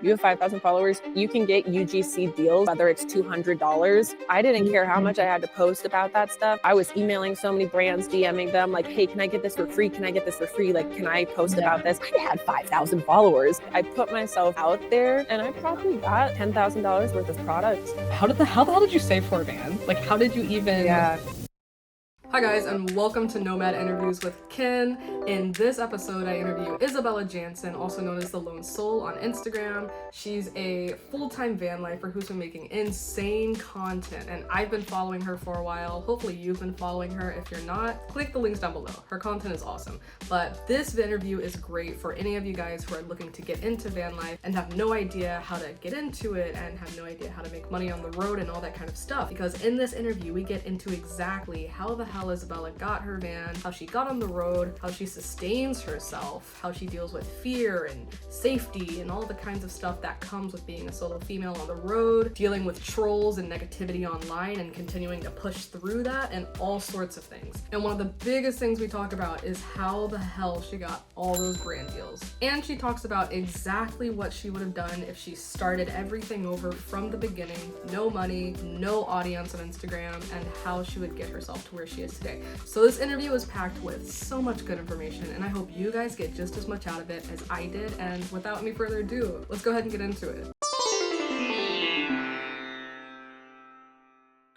You have 5,000 followers, you can get UGC deals, whether it's $200. I didn't care how much I had to post about that stuff. I was emailing so many brands, DMing them like, hey, can I get this for free? Can I get this for free? Like, can I post about this? I had 5,000 followers. I put myself out there and I probably got $10,000 worth of products. How the hell did you save for a van? Like, how did you even... Yeah. Hi guys, and welcome to Nomad Interviews with Ken. In this episode, I interview Isabella Jansen, also known as the Lone Soul on Instagram. She's a full-time van lifer who's been making insane content, and I've been following her for a while. Hopefully you've been following her. If you're not, click the links down below. Her content is awesome. But this interview is great for any of you guys who are looking to get into van life and have no idea how to get into it and have no idea how to make money on the road and all that kind of stuff. Because in this interview, we get into exactly how the hell Isabella got her van, how she got on the road, how she sustains herself, how she deals with fear and safety and all the kinds of stuff that comes with being a solo female on the road, dealing with trolls and negativity online and continuing to push through that, and all sorts of things. And one of the biggest things we talk about is how the hell she got all those brand deals. And she talks about exactly what she would have done if she started everything over from the beginning, no money, no audience on Instagram, and how she would get herself to where she is today. So this interview is packed with so much good information, and I hope you guys get just as much out of it as I did. And without any further ado, let's go ahead and get into it.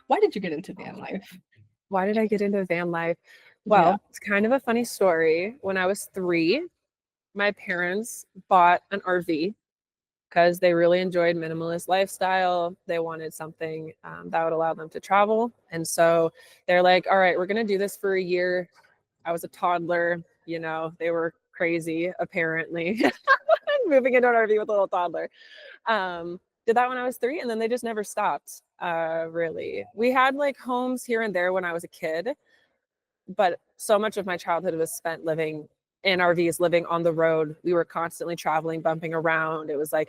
Why did you get into van life? Why did I get into van life? Well, It's kind of a funny story. When I was 3, my parents bought an RV because they really enjoyed minimalist lifestyle. They wanted something that would allow them to travel. And so they're like, all right, we're going to do this for a year. I was a toddler, they were crazy, apparently, moving into an RV with a little toddler. Did that when I was 3, and then they just never stopped, really. We had like homes here and there when I was a kid, but so much of my childhood was spent living in RVs, living on the road. We were constantly traveling, bumping around. It was like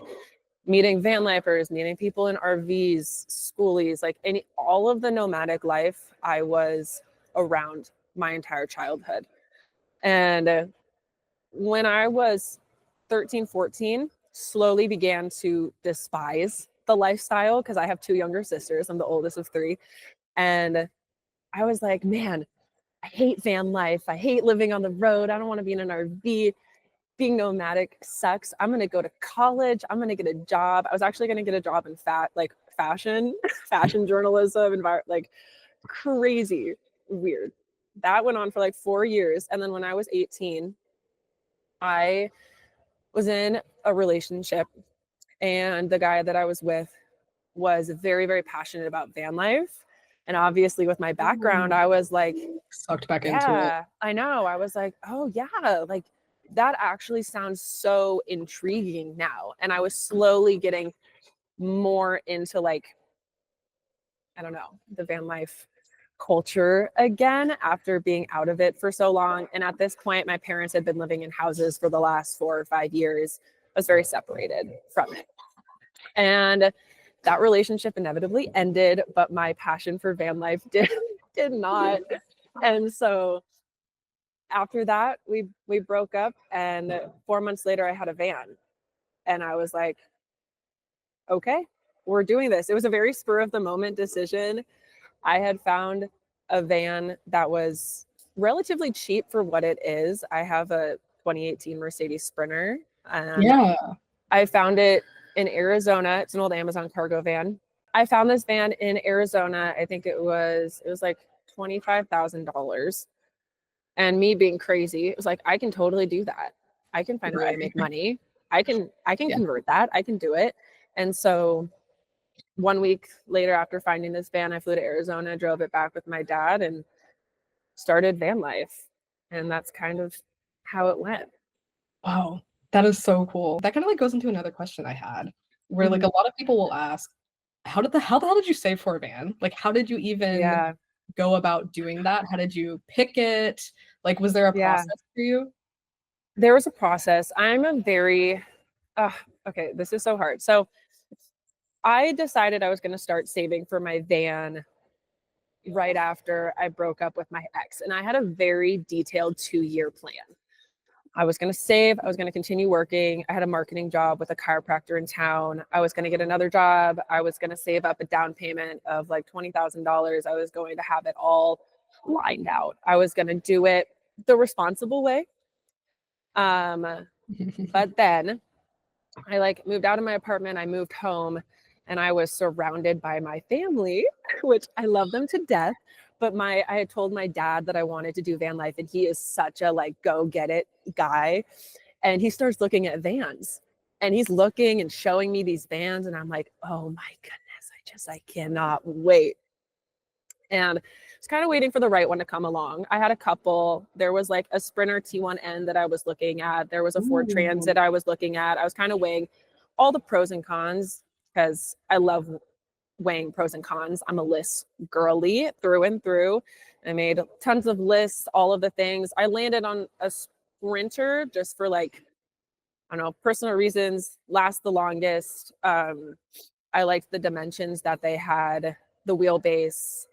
meeting van lifers, meeting people in RVs, schoolies, like all of the nomadic life I was around my entire childhood. And when I was 13, 14, slowly began to despise the lifestyle because I have 2 younger sisters. I'm the oldest of 3. And I was like, man, I hate van life. I hate living on the road. I don't want to be in an RV. Being nomadic sucks. I'm going to go to college. I'm going to get a job. I was actually going to get a job in fashion, fashion journalism, like crazy weird. That went on for like 4 years. And then when I was 18, I was in a relationship, and the guy that I was with was very, very passionate about van life. And obviously with my background, I was like, sucked back into it. I know. I was like, oh yeah, like that actually sounds so intriguing now. And I was slowly getting more into like, I don't know, the van life culture again after being out of it for so long. And at this point, my parents had been living in houses for the last 4 or 5 years. I was very separated from it. And that relationship inevitably ended, but my passion for van life did not. And so after that, we broke up, and 4 months later I had a van. And I was like, okay, we're doing this. It was a very spur of the moment decision. I had found a van that was relatively cheap for what it is. I have a 2018 Mercedes Sprinter. And I found it in Arizona. It's an old Amazon cargo van. I found this van in Arizona. I think it was like $25,000. And me being crazy, it was like, I can totally do that. I can find a way to make money. I can convert that. I can do it. And so 1 week later, after finding this van, I flew to Arizona, drove it back with my dad, and started van life. And that's kind of how it went. Wow, that is so cool. That kind of like goes into another question I had, where like a lot of people will ask, how the hell did you save for a van? Like, how did you even go about doing that? How did you pick it? Like, was there a process for you? There was a process. I'm a very, okay, this is so hard. So I decided I was going to start saving for my van right after I broke up with my ex. And I had a very detailed 2-year plan. I was going to save. I was going to continue working. I had a marketing job with a chiropractor in town. I was going to get another job. I was going to save up a down payment of like $20,000. I was going to have it all lined out. I was going to do it the responsible way. But then I like moved out of my apartment. I moved home and I was surrounded by my family, which I love them to death. But I had told my dad that I wanted to do van life, and he is such a like go get it guy. And he starts looking at vans, and he's looking and showing me these vans, and I'm like, oh my goodness, I cannot wait. And I was kind of waiting for the right one to come along. I had a couple. There was like a Sprinter T1N that I was looking at. There was a Ford Transit I was looking at. I was kind of weighing all the pros and cons because I love weighing pros and cons. I'm a list girly through and through. I made tons of lists, all of the things. I landed on a Sprinter just for like, I don't know, personal reasons, last the longest. I liked the dimensions that they had, the wheelbase,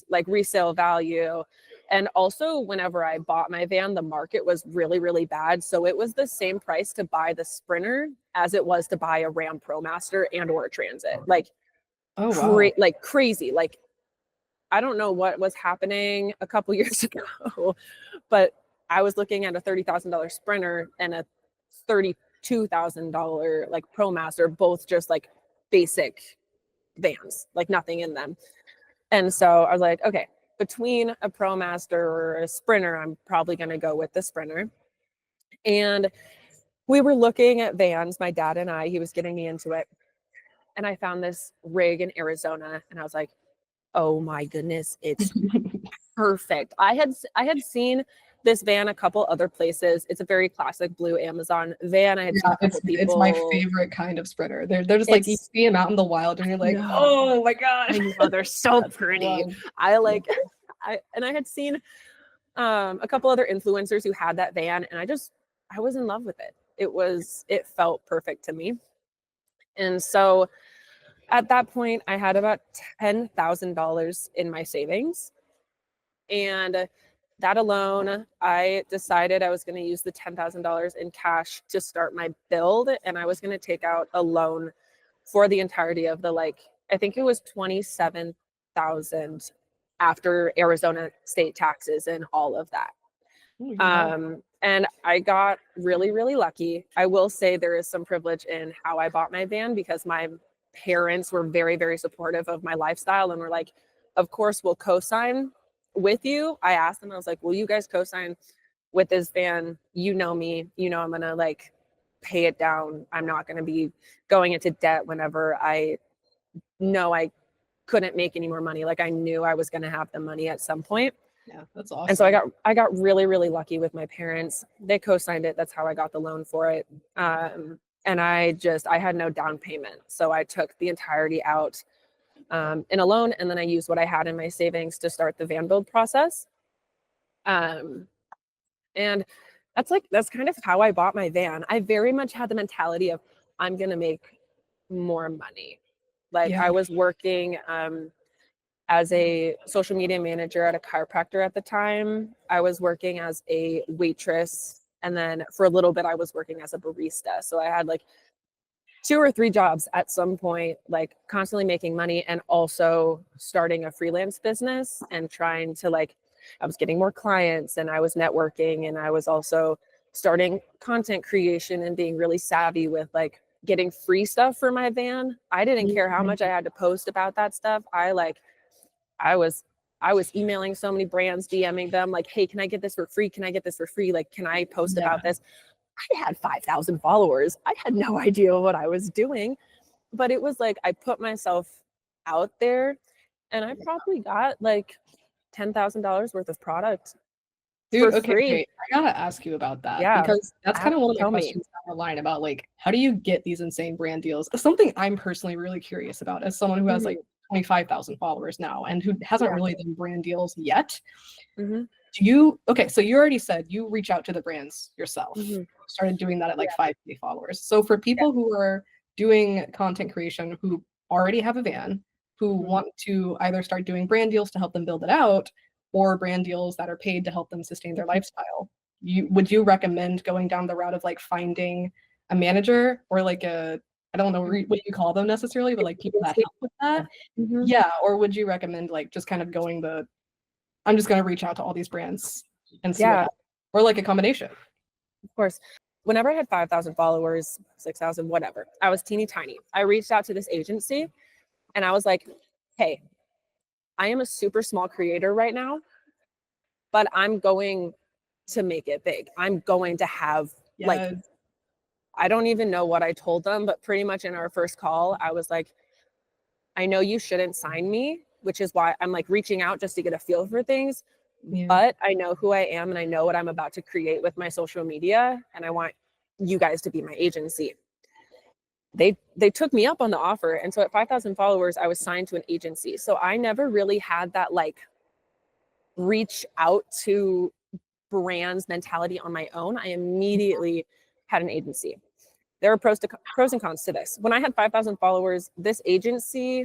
like resale value. And also whenever I bought my van, the market was really, really bad. So it was the same price to buy the Sprinter as it was to buy a Ram ProMaster and or a Transit. Like, like crazy. Like, I don't know what was happening a couple years ago, but I was looking at a $30,000 Sprinter and a $32,000 like ProMaster, both just like basic vans, like nothing in them. And so I was like, okay, between a ProMaster or a Sprinter, I'm probably going to go with the Sprinter. And we were looking at vans, my dad and I, he was getting me into it. And I found this rig in Arizona, and I was like, oh my goodness, it's perfect. I had seen this van a couple other places. It's a very classic blue Amazon van. I had seen a couple people. It's my favorite kind of Sprinter. They're just like, you see them out in the wild and you're like, oh my god, I know, they're so pretty. I had seen a couple other influencers who had that van, and I was in love with it. It felt perfect to me. And so at that point, I had about $10,000 in my savings. And that alone, I decided I was going to use the $10,000 in cash to start my build. And I was going to take out a loan for the entirety of I think it was 27,000 after Arizona state taxes and all of that. And I got really, really lucky. I will say there is some privilege in how I bought my van because my parents were very, very supportive of my lifestyle and were like, of course, we'll co-sign with you. I asked them, I was like, will you guys co-sign with this van? You know me, I'm going to pay it down. I'm not going to be going into debt whenever I know I couldn't make any more money. I knew I was going to have the money at some point. Yeah, that's awesome. And so I got really, really lucky with my parents. They co-signed it. That's how I got the loan for it. And I had no down payment. So I took the entirety out in a loan. And then I used what I had in my savings to start the van build process. And that's kind of how I bought my van. I very much had the mentality of I'm going to make more money. I was working as a social media manager at a chiropractor at the time. I was working as a waitress. And then for a little bit, I was working as a barista. So I had 2 or 3 jobs at some point, constantly making money and also starting a freelance business and trying to I was getting more clients and I was networking and I was also starting content creation and being really savvy with getting free stuff for my van. I didn't care how much I had to post about that stuff. I was emailing so many brands, DMing them hey, can I get this for free? Can I get this for free? Can I post about this? I had 5,000 followers. I had no idea what I was doing, but it was I put myself out there and I probably got $10,000 worth of product. Dude, okay, I gotta ask you about that. Yeah, because that's kind of one of my questions down the line about how do you get these insane brand deals? Something I'm personally really curious about as someone who has 25,000 followers now and who hasn't really done brand deals yet. So you already said you reach out to the brands yourself. Started doing that at 5K followers. So for people who are doing content creation who already have a van, who want to either start doing brand deals to help them build it out or brand deals that are paid to help them sustain their lifestyle, would you recommend going down the route of like finding a manager or like I don't know what you call them necessarily, but like people that help with that? Mm-hmm. Yeah. Or would you recommend like just kind of going I'm just going to reach out to all these brands and see what Yeah, happens, or like a combination? of course. Whenever I had 5,000 followers, 6,000, whatever, I was teeny tiny. I reached out to this agency and I was like, hey, I am a super small creator right now, but I'm going to make it big. I'm going to have like, Yeah. I don't even know what I told them, but pretty much in our first call, I was like, I know you shouldn't sign me, which is why I'm like reaching out just to get a feel for things. Yeah. But I know who I am and I know what I'm about to create with my social media. And I want you guys to be my agency. They took me up on the offer. And so at 5,000 followers, I was signed to an agency. So I never really had that like reach out to brands mentality on my own. I immediately had an agency. There are pros and cons to this. When I had 5,000 followers, this agency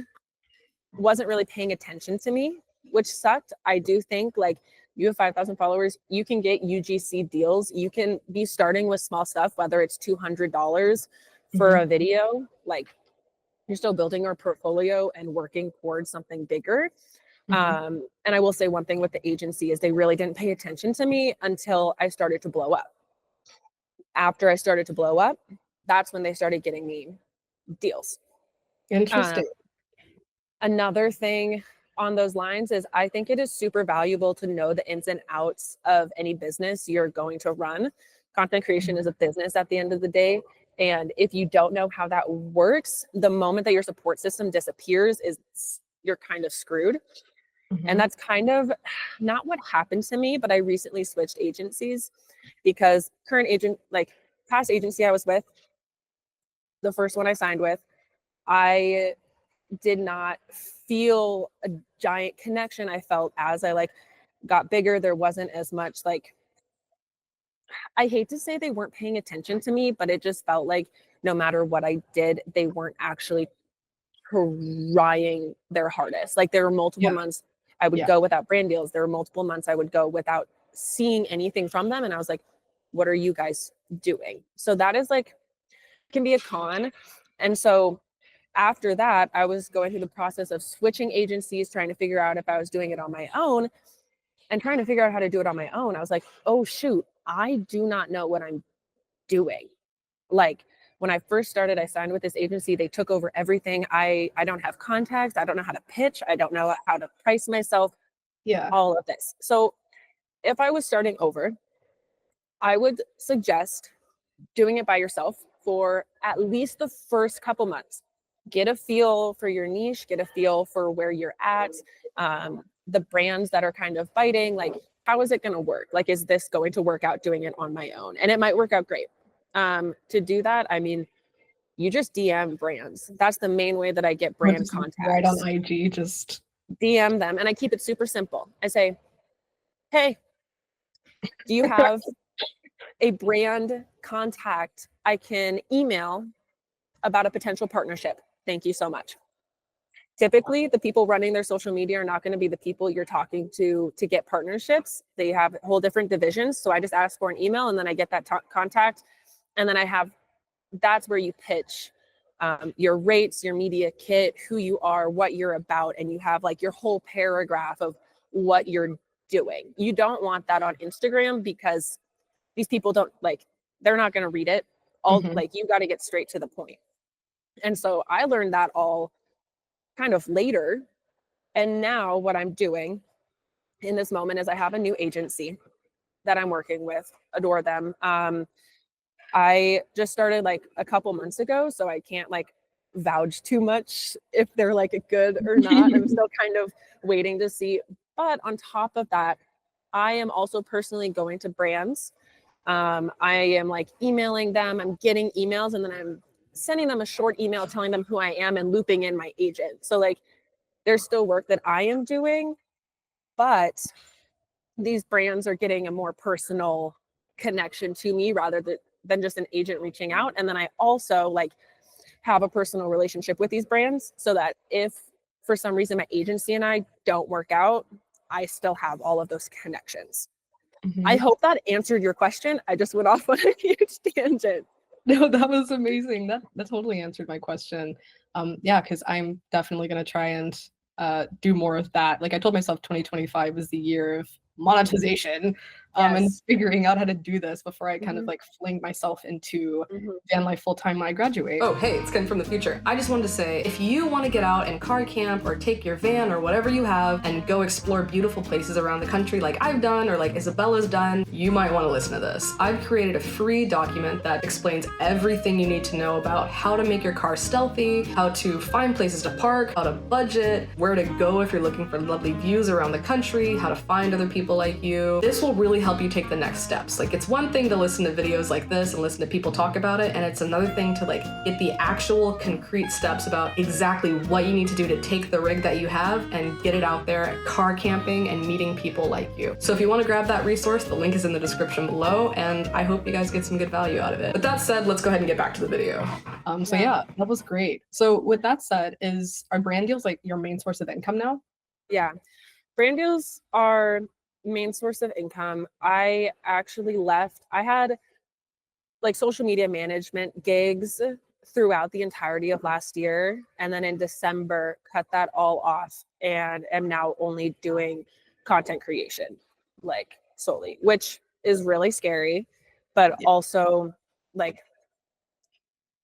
wasn't really paying attention to me, which sucked. I do think like you have 5,000 followers, you can get UGC deals. You can be starting with small stuff, whether it's $200 for a video, like you're still building your portfolio and working towards something bigger. And I will say one thing with the agency is they really didn't pay attention to me until I started to blow up. After I started to blow up, that's when they started getting me deals. Um, Interesting. Another thing on those lines is I think it is super valuable to know the ins and outs of any business you're going to run. Content creation is a business at the end of the day. And if you don't know how that works, the moment that your support system disappears, is you're kind of screwed. And that's kind of not what happened to me, but I recently switched agencies because current agent, like past agency I was with, the first one I signed with, I did not feel a giant connection. I felt as I like got bigger, there wasn't as much like, I hate to say they weren't paying attention to me, but it just felt like no matter what I did, they weren't actually trying their hardest. Like there were multiple Yeah. months I would Yeah. go without brand deals. There were multiple months I would go without seeing anything from them. And I was like, what are you guys doing? So that is like, can be a con. And so after that, I was going through the process of switching agencies, trying to figure out if I was doing it on my own and trying to figure out how to do it on my own. I was like, oh, shoot, I do not know what I'm doing. Like when I first started, I signed with this agency. They took over everything. I don't have contacts. I don't know how to pitch. I don't know how to price myself, Yeah. all of this. So if I was starting over, I would suggest doing it by yourself for at least the first couple months. Get a feel for your niche, get a feel for where you're at, the brands that are kind of biting. Like, how is it going to work? Like, is this going to work out doing it on my own? And it might work out great. To do that, I mean, you just DM brands. That's the main way that I get Or brand just right on contacts. IG, just DM them, and I keep it super simple. I say, hey, do you have a brand contact I can email about a potential partnership? Thank you so much. Typically, the people running their social media are not going to be the people you're talking to get partnerships. They have whole different divisions. So I just ask for an email and then I get that contact. And then that's where you pitch your rates, your media kit, who you are, what you're about. And you have like your whole paragraph of what you're doing. You don't want that on Instagram because these people don't like, they're not going to read it all. Like you got to get straight to the point. And so I learned that all kind of later. And now what I'm doing in this moment is I have a new agency that I'm working with, adore them. I just started like a couple months ago, so I can't like vouch too much if they're like good or not. I'm still kind of waiting to see. But on top of that, I am also personally going to brands. I am like emailing them, I'm getting emails, and then I'm sending them a short email telling them who I am and looping in my agent. So like there's still work that I am doing, but these brands are getting a more personal connection to me rather than just an agent reaching out. And then I also like have a personal relationship with these brands so that if for some reason my agency and I don't work out, I still have all of those connections. I Mhm. hope that answered your question. I just went off on a huge tangent. No, that was amazing. That totally answered my question. Yeah, because I'm definitely gonna try and do more of that. Like I told myself 2025 was the year of monetization, and Yes. figuring out how to do this before I kind of Hmm. like fling myself into Hmm. van life full time when I graduate. Oh, hey, it's Ken from the future. I just wanted to say, if you want to get out and car camp or take your van or whatever you have and go explore beautiful places around the country like I've done or like Isabella's done, you might want to listen to this. I've created a free document that explains everything you need to know about how to make your car stealthy, how to find places to park, how to budget, where to go if you're looking for lovely views around the country, how to find other people like you. This will really help you take the next steps. Like it's one thing to listen to videos like this and listen to people talk about it, and it's another thing to like get the actual concrete steps about exactly what you need to do to take the rig that you have and get it out there car camping and meeting people like you. So if you want to grab that resource, the link is in the description below, and I hope you guys get some good value out of it. With that said, let's go ahead and get back to the video. So yeah, that was great. So with that said, are brand deals like your main source of income now? Yeah. Brand deals are main source of income. I actually left. I had like social media management gigs throughout the entirety of last year. And then in December, cut that all off and am now only doing content creation, like solely, which is really scary. But Yeah. also, like,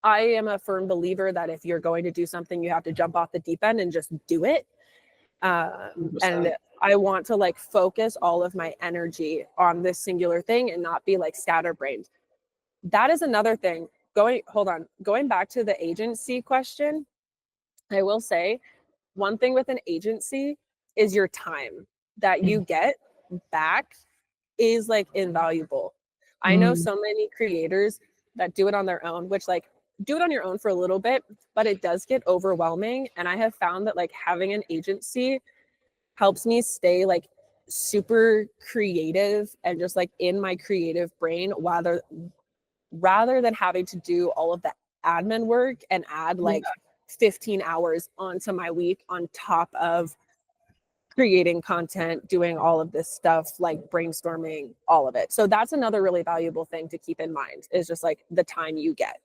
I am a firm believer that if you're going to do something, you have to jump off the deep end and just do it. And 100%. I want to like focus all of my energy on this singular thing and not be like scatterbrained. That is another thing. Going back to the agency question, I will say one thing with an agency is your time that you get back is like invaluable. I know Mm, so many creators that do it on their own, which like do it on your own for a little bit, but it does get overwhelming. And I have found that like having an agency helps me stay like super creative and just like in my creative brain rather than having to do all of the admin work and add yeah, like 15 hours onto my week on top of creating content, doing all of this stuff, like brainstorming, all of it. So that's another really valuable thing to keep in mind is just like the time you get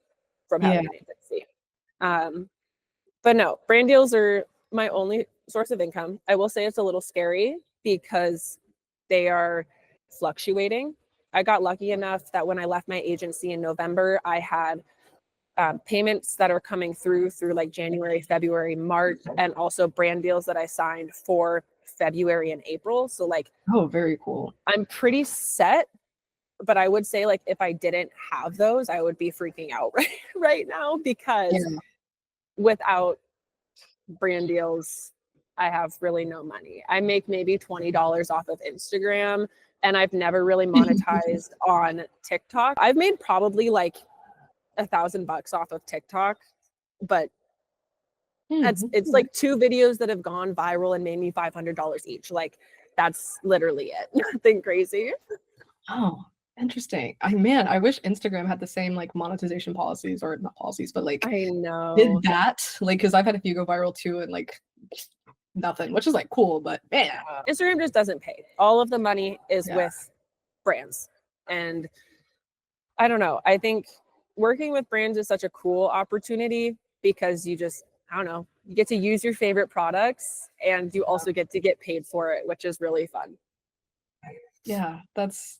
from yeah, having an agency. Um, but no, brand deals are my only source of income. I will say it's a little scary because they are fluctuating. I got lucky enough that when I left my agency in November, I had payments that are coming through like January, February, March, and also brand deals that I signed for February and April. So like oh, very cool. I'm pretty set, but I would say like if I didn't have those, I would be freaking out right now because Yeah. without brand deals, I have really no money. I make maybe $20 off of Instagram and I've never really monetized on TikTok. I've made probably like $1,000 off of TikTok, but it's like two videos that have gone viral and made me $500 each. Like that's literally it. Nothing crazy. Oh, interesting. Man, I wish Instagram had the same like monetization policies, or not policies, but like I did know. that. Like, because I've had a few go viral too, and like nothing, which is like cool, but man, Instagram just doesn't pay. All of the money is yeah, with brands. And I don't know. I think working with brands is such a cool opportunity because I don't know, you get to use your favorite products and you also get to get paid for it, which is really fun. yeah, that's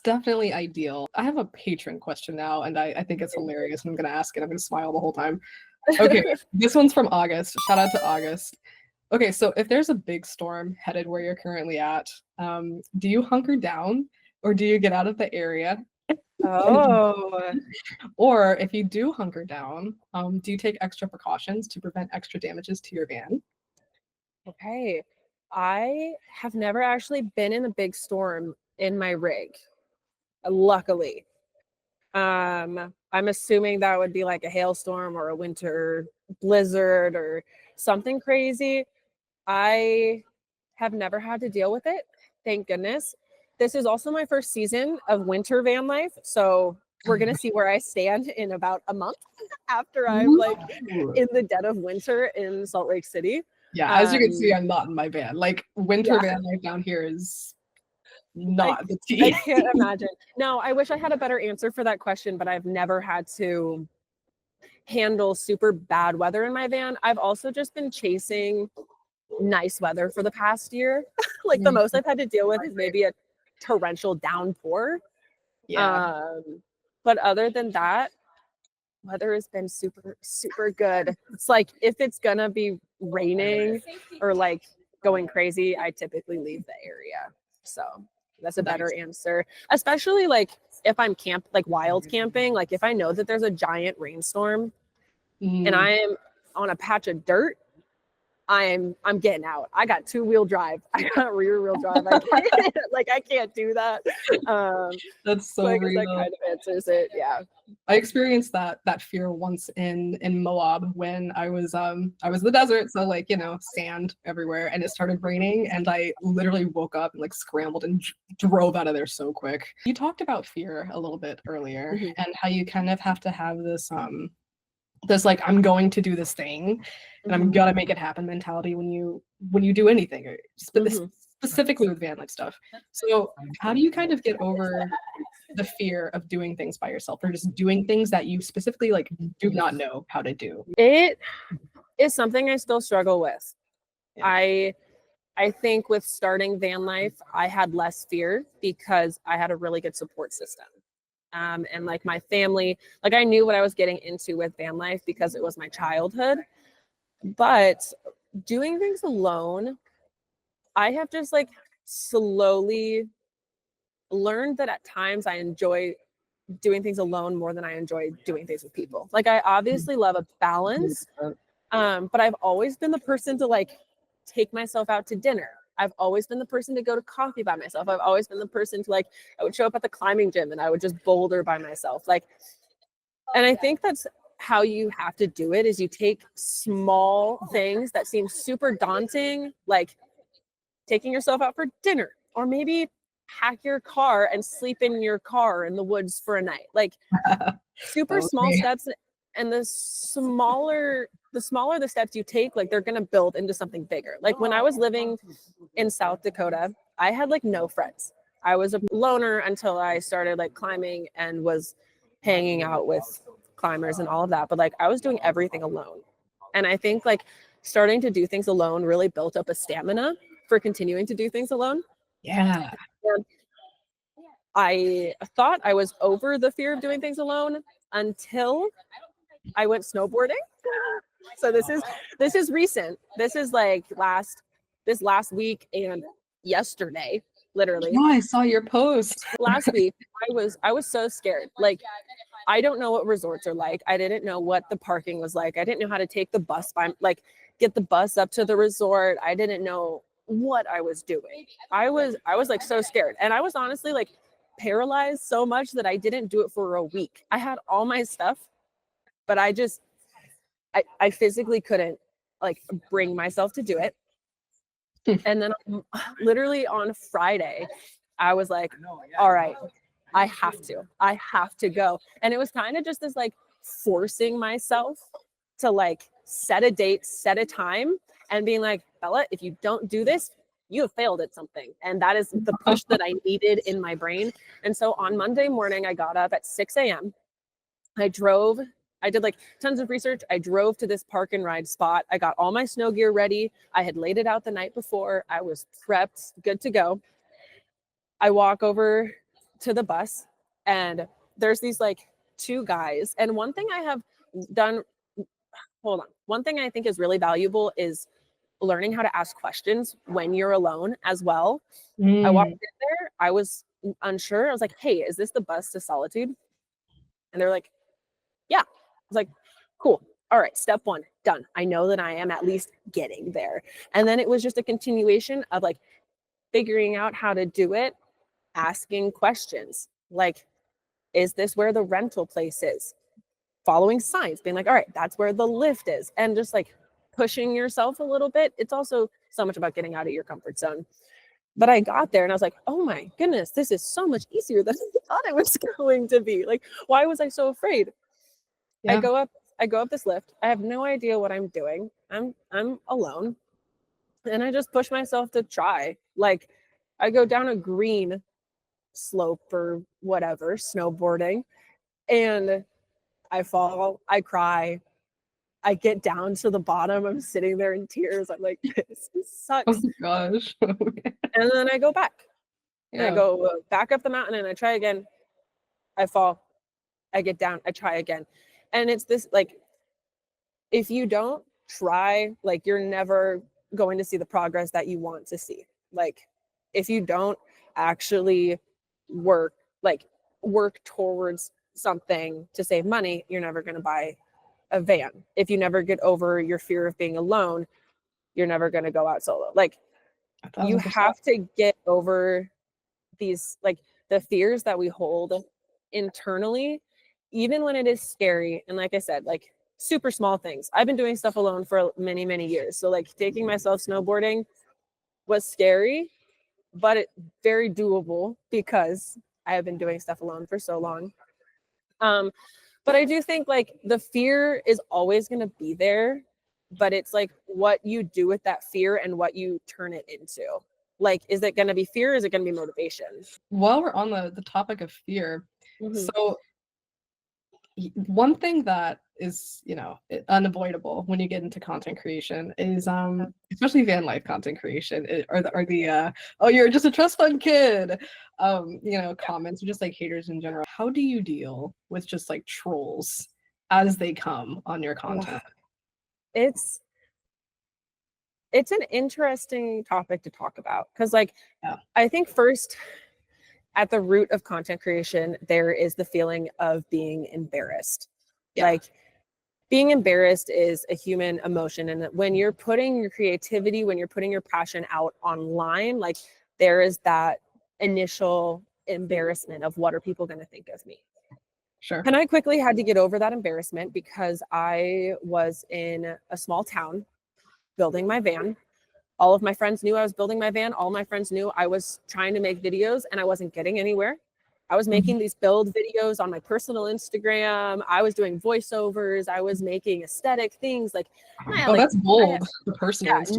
definitely ideal. I have a patron question now, and I think it's hilarious, and I'm gonna ask it. I'm gonna smile the whole time. Okay, this one's from August. Shout out to August. Okay, so if there's a big storm headed where you're currently at, do you hunker down or do you get out of the area? Oh, Or if you do hunker down, do you take extra precautions to prevent extra damages to your van? okay. I have never actually been in a big storm in my rig, luckily. I'm assuming that would be like a hailstorm or a winter blizzard or something crazy. I have never had to deal with it. Thank goodness. This is also my first season of winter van life. So we're going to see where I stand in about a month after I'm like Ooh. in the dead of winter in Salt Lake City. Yeah, as you can see, Um, I'm not in my van. Like winter yeah. van life down here is not the I tea. can't imagine. No, I wish I had a better answer for that question, but I've never had to handle super bad weather in my van. I've also just been chasing nice weather for the past year. Like the most I've had to deal with is maybe a torrential downpour. Yeah, But other than that, weather has been super, super good. It's like if it's gonna be raining or like going crazy, I typically leave the area. So that's a better nice. answer. Especially like if I'm like wild camping, like if I know that there's a giant rainstorm and Mm, I'm on a patch of dirt, I'm getting out. I got 2-wheel drive. I got rear wheel drive. I can't like I can't do that. that's So so I guess that real. kind of answers it. Yeah. I experienced that fear once in Moab when I was in the desert, so like, sand everywhere, and it started raining, and I literally woke up and like scrambled and drove out of there so quick. You talked about fear a little bit earlier, Mm-hmm. and how you kind of have to have this like, I'm going to do this thing and I'm Mm-hmm. gonna make it happen mentality when you do anything, or Mm-hmm. specifically with van life stuff. So how do you kind of get over the fear of doing things by yourself, or just doing things that you specifically like do not know how to do? It is something I still struggle with. Yeah. I think with starting van life, I had less fear because I had a really good support system. And like my family, like I knew what I was getting into with van life because it was my childhood. But doing things alone, I have just like slowly learned that at times I enjoy doing things alone more than I enjoy doing things with people. Like I obviously love a balance, but I've always been the person to like take myself out to dinner. I've always been the person to go to coffee by myself. I've always been the person to like, I would show up at the climbing gym and I would just boulder by myself. Like, and I think that's how you have to do it is you take small things that seem super daunting, like taking yourself out for dinner, or maybe hack your car and sleep in your car in the woods for a night. Like That super was small me. steps, and the smaller the steps you take, like they're going to build into something bigger. Like when I was living in South Dakota, I had like no friends. I was a loner until I started like climbing and was hanging out with climbers and all of that, but like I was doing everything alone. And I think like starting to do things alone really built up a stamina for continuing to do things alone. Yeah. And I thought I was over the fear of doing things alone until I went snowboarding. So this is recent. This is like last week and yesterday, literally. No, I saw your post. Last week I was so scared. Like I don't know what resorts are like. I didn't know what the parking was like. I didn't know how to take the bus get the bus up to the resort. I didn't know what I was doing. I was like so scared. And I was honestly like paralyzed so much that I didn't do it for a week. I had all my stuff, but I physically couldn't like bring myself to do it. And then literally on Friday, I was like, all right, I have to go. And it was kind of just this like forcing myself to like set a date, set a time, and being like, Bella, if you don't do this, you have failed at something. And that is the push that I needed in my brain. And so on Monday morning, I got up at 6 a.m. I did like tons of research. I drove to this park and ride spot. I got all my snow gear ready. I had laid it out the night before. I was prepped, good to go. I walk over to the bus and there's these like two guys. And one thing I have done, hold on. One thing I think is really valuable is learning how to ask questions when you're alone as well. I walked in there. I was unsure. I was like, hey, is this the bus to Solitude? And they're like, yeah. I was like, cool. All right, step one, done. I know that I am at least getting there. And then it was just a continuation of like figuring out how to do it, asking questions like, is this where the rental place is? Following signs, being like, all right, that's where the lift is. And just like pushing yourself a little bit. It's also so much about getting out of your comfort zone. But I got there and I was like, oh my goodness, this is so much easier than I thought it was going to be. Like, why was I so afraid? I Yeah. go up this lift. I have no idea what I'm doing. I'm alone. And I just push myself to try. Like I go down a green slope or whatever, snowboarding, and I fall, I cry. I get down to the bottom. I'm sitting there in tears. I'm like, this Oh sucks. gosh. And then I go back. And I Yeah. go back up the mountain and I try again. I fall. I get down. I try again. And it's this like, if you don't try, like, you're never going to see the progress that you want to see. Like, if you don't actually work, like, work towards something to save money, you're never going to buy a van. If you never get over your fear of being alone, you're never going to go out solo. Like, you 1,000%. have to get over these, like, the fears that we hold internally, even when it is scary. And like I said, like, super small things. I've been doing stuff alone for many, many years. So like taking myself snowboarding was scary, but it very doable because I have been doing stuff alone for so long. But I do think like the fear is always going to be there, but it's like what you do with that fear and what you turn it into. Like, is it going to be fear? Is it going to be motivation? While we're on the topic of fear, Mhm. so one thing that is, unavoidable when you get into content creation is especially van life content creation oh, you're just a trust fund kid comments or just like haters in general. How do you deal with just like trolls as they come on your content? It's an interesting topic to talk about because like Yeah. I think first at the root of content creation there is the feeling of being embarrassed. Yeah. Like, being embarrassed is a human emotion, and when you're putting your creativity, when you're putting your passion out online, like, there is that initial embarrassment of what are people going to think of me. Sure. And I quickly had to get over that embarrassment because I was in a small town building my van. All of my friends knew I was building my van. All my friends knew I was trying to make videos and I wasn't getting anywhere. I was making these build videos on my personal Instagram. I was doing voiceovers. I was making aesthetic things like, Oh, that's bold. The personal yeah, Instagram.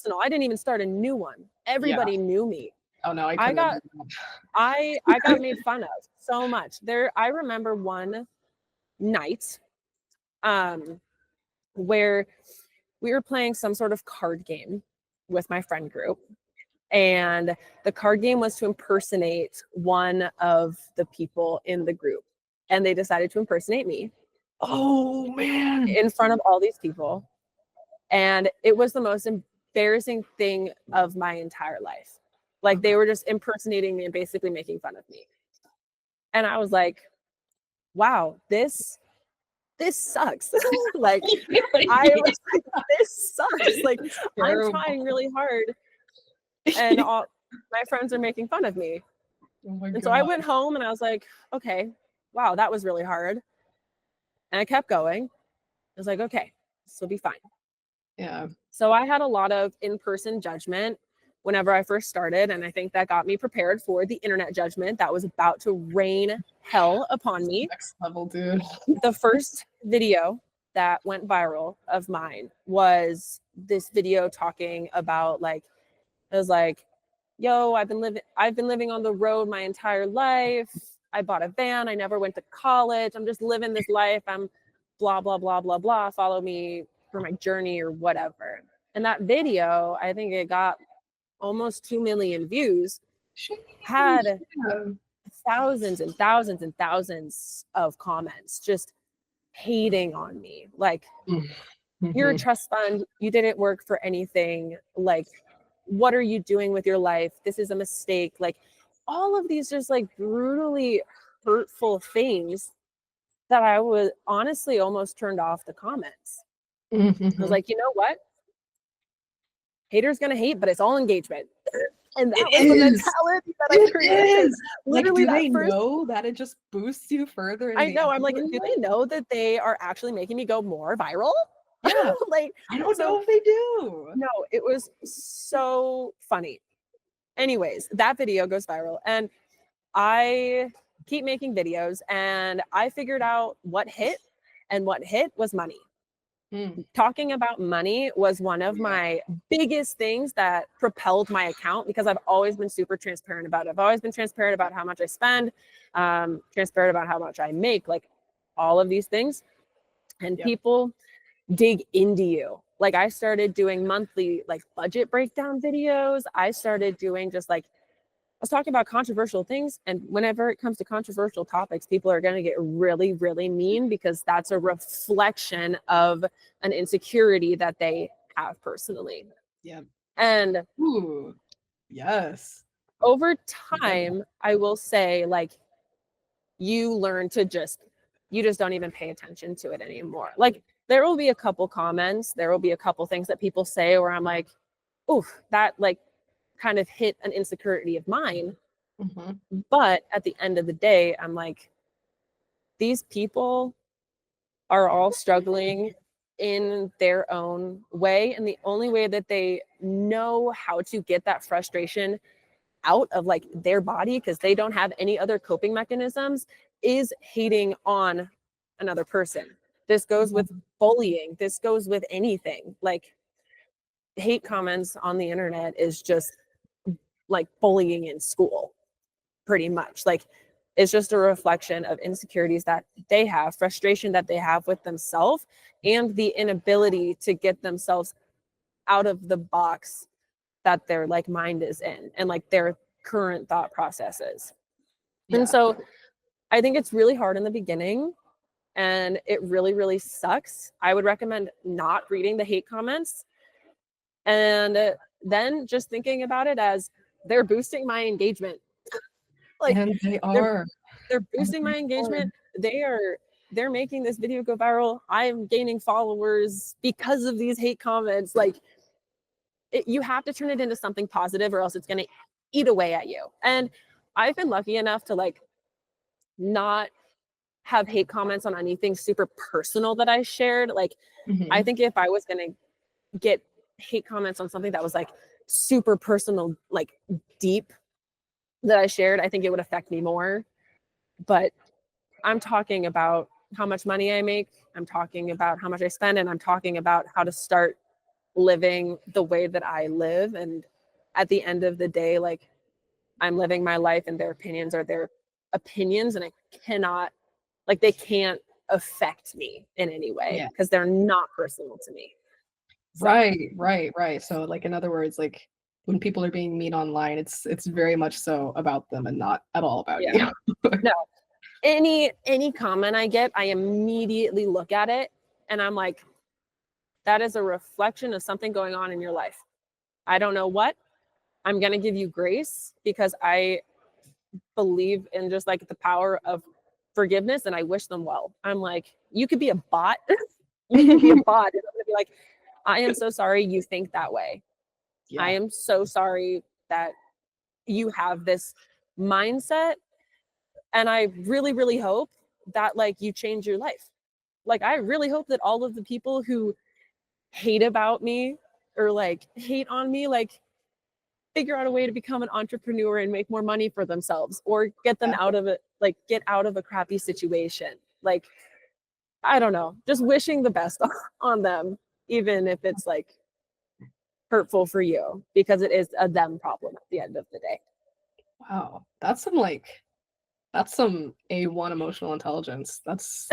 no, I didn't even start a new one. Yeah. Everybody knew me. Oh no, I I couldn't have got, done that. I got made fun of so much. I remember one night, where we were playing some sort of card game with my friend group. And the card game was to impersonate one of the people in the group. And they decided to impersonate me Oh man. in front of all these people. And it was the most embarrassing thing of my entire life. Like, they were just impersonating me and basically making fun of me. And I was like, wow, this sucks. Like, I was like, this sucks. Like, I'm trying really hard and all my friends are making fun of me. Oh my And so I god. went home and I was like, okay, wow, that was really hard. And I kept going. I was like, okay, this will be fine. Yeah. So I had a lot of in-person judgment whenever I first started. And I think that got me prepared for the internet judgment that was about to rain hell upon me. Next level, dude. The first video that went viral of mine was this video talking about like, it was like, yo, I've been living on the road my entire life. I bought a van. I never went to college. I'm just living this life. I'm blah, blah, blah, blah, blah. Follow me for my journey or whatever. And that video, I think it got almost 2 million views, had thousands and thousands and thousands of comments just hating on me. Like, you're a trust fund. You didn't work for anything. Like, what are you doing with your life? This is a mistake. Like, all of these just like brutally hurtful things that I was honestly almost turned off the comments. I was like, you know what? Haters gonna hate, but it's all engagement. And that was the mentality that I created. Like, Literally, do that they first, know that it just boosts you further? I know. I'm like, do they know that they are actually making me go more viral? Yeah. Like, I don't know if they do. no, it was so funny. Anyways, that video goes viral and I keep making videos and I figured out what hit, and what hit was money. Talking about money was one of my biggest things that propelled my account, because I've always been super transparent about it. I've always been transparent about how much I spend, transparent about how much I make, like all of these things. And people dig into you. Like I started doing monthly like budget breakdown videos. I started doing just like, I was talking about controversial things, and whenever it comes to controversial topics, people are going to get really, really mean, because that's a reflection of an insecurity that they have personally. Yeah. And ooh, yes. Over time, I will say, like, you learn to you just don't even pay attention to it anymore. Like, there will be a couple comments, there will be a couple things that people say where I'm like, oof, that like kind of hit an insecurity of mine. But at the end of the day, I'm like, these people are all struggling in their own way. And the only way that they know how to get that frustration out of like their body, because they don't have any other coping mechanisms, is hating on another person. This goes with bullying. This goes with anything. Like, hate comments on the internet is just like bullying in school, pretty much. Like, it's just a reflection of insecurities that they have, frustration that they have with themselves, and the inability to get themselves out of the box that their like mind is in, and like their current thought processes. And so I think it's really hard in the beginning, and it really, really sucks. I would recommend not reading the hate comments, and then just thinking about it as they're boosting my engagement. Like, and they are. They're boosting my engagement. They're making this video go viral. I'm gaining followers because of these hate comments. Like, you have to turn it into something positive, or else it's going to eat away at you. And I've been lucky enough to like not have hate comments on anything super personal that I shared. Like, I think if I was going to get hate comments on something that was like super personal, like deep, that I shared, I think it would affect me more. But I'm talking about how much money I make. I'm talking about how much I spend, and I'm talking about how to start living the way that I live. And at the end of the day, like, I'm living my life, and their opinions are their opinions, and I cannot, like, they can't affect me in any way, because they're not personal to me. So. Right. So like, in other words, like, when people are being mean online, it's very much so about them and not at all about you. No. Any comment I get, I immediately look at it and I'm like, that is a reflection of something going on in your life. I don't know what. I'm going to give you grace, because I believe in just like the power of forgiveness, and I wish them well. I'm like, you could be a bot. You can be a bot. And I'm going to be like, I am so sorry you think that way. I am so sorry that you have this mindset. And I really, really hope that like you change your life. Like, I really hope that all of the people who hate about me or like hate on me, like, figure out a way to become an entrepreneur and make more money for themselves, or get them out of it, like get out of a crappy situation. Like, I don't know, just wishing the best on them, even if it's like hurtful for you, because it is a them problem at the end of the day. Wow. That's some A1 emotional intelligence. That's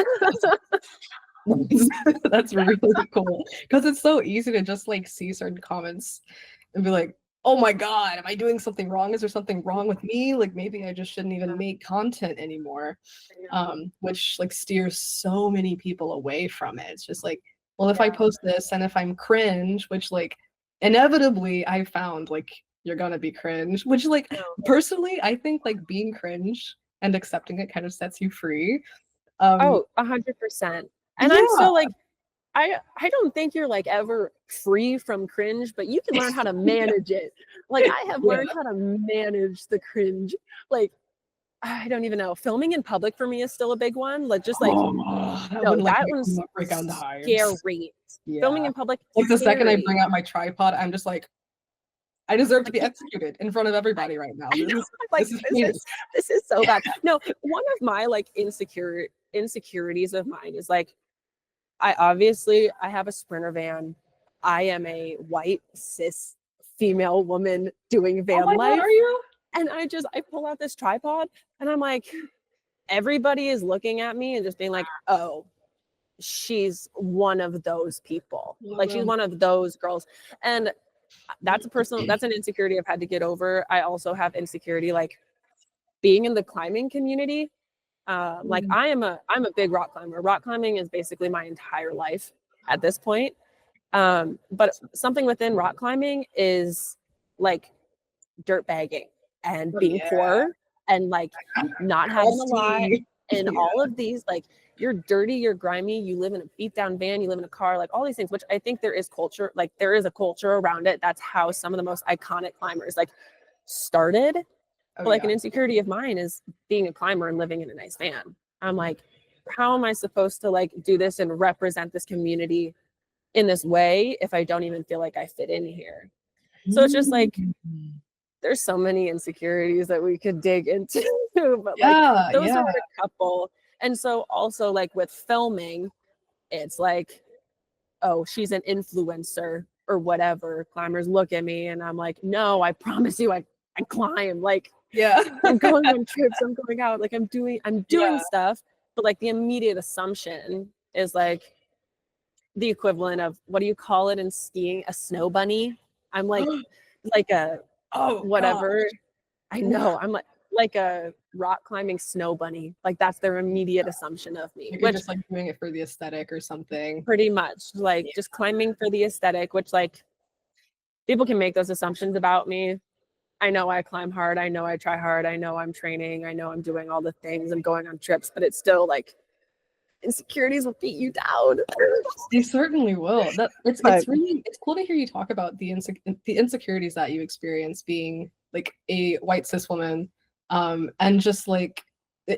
that's really cool, because it's so easy to just like see certain comments and be like, oh my god, am I doing something wrong? Is there something wrong with me? Like, maybe I just shouldn't even make content anymore. Which like steers so many people away from it. It's just like, well, if I post this, and if I'm cringe, which like inevitably I found like you're gonna be cringe, which like personally I think like being cringe and accepting it kind of sets you free. 100%. And I'm still like, I don't think you're like ever free from cringe, but you can learn how to manage it. Like, I have learned how to manage the cringe. Like, I don't even know. Filming in public for me is still a big one. Like, just like, that one's break out the hives. Scary. Filming in public, like the second I bring out my tripod, I'm just like, I deserve to be executed in front of everybody right now. This is so bad. No, one of my like insecurities of mine is like, I have a Sprinter van. I am a white cis female woman doing Oh van my God, life. are you? And I pull out this tripod and I'm like, everybody is looking at me and just being like, oh, she's one of those people. Like she's one of those girls. And that's an insecurity I've had to get over. I also have insecurity like being in the climbing community. Like I'm a big rock climber. Rock climbing is basically my entire life at this point. But something within rock climbing is like dirt bagging and being poor and like not having a lot and all of these like you're dirty, you're grimy, you live in a beat down van, you live in a car, like all these things, which I think there is culture, like there is a culture around it. That's how some of the most iconic climbers like started. But like an insecurity of mine is being a climber and living in a nice van. I'm like, how am I supposed to like do this and represent this community in this way if I don't even feel like I fit in here? So it's just like there's so many insecurities that we could dig into, but like those are a couple. And so also like with filming, it's like, oh, she's an influencer or whatever. Climbers look at me and I'm like, no, I promise you, I climb. Like, I'm going on trips, I'm going out, like I'm doing stuff. But like the immediate assumption is like the equivalent of what do you call it in skiing? A snow bunny. I'm like a whatever. Gosh. I know. I'm like a rock climbing snow bunny. Like that's their immediate assumption of me. You're just like doing it for the aesthetic or something. Pretty much. Like just climbing for the aesthetic, which like people can make those assumptions about me. I know I climb hard. I know I try hard. I know I'm training. I know I'm doing all the things. I'm going on trips, but it's still like insecurities will beat you down. They certainly will. It's cool to hear you talk about the insecurities that you experience being like a white cis woman, and just like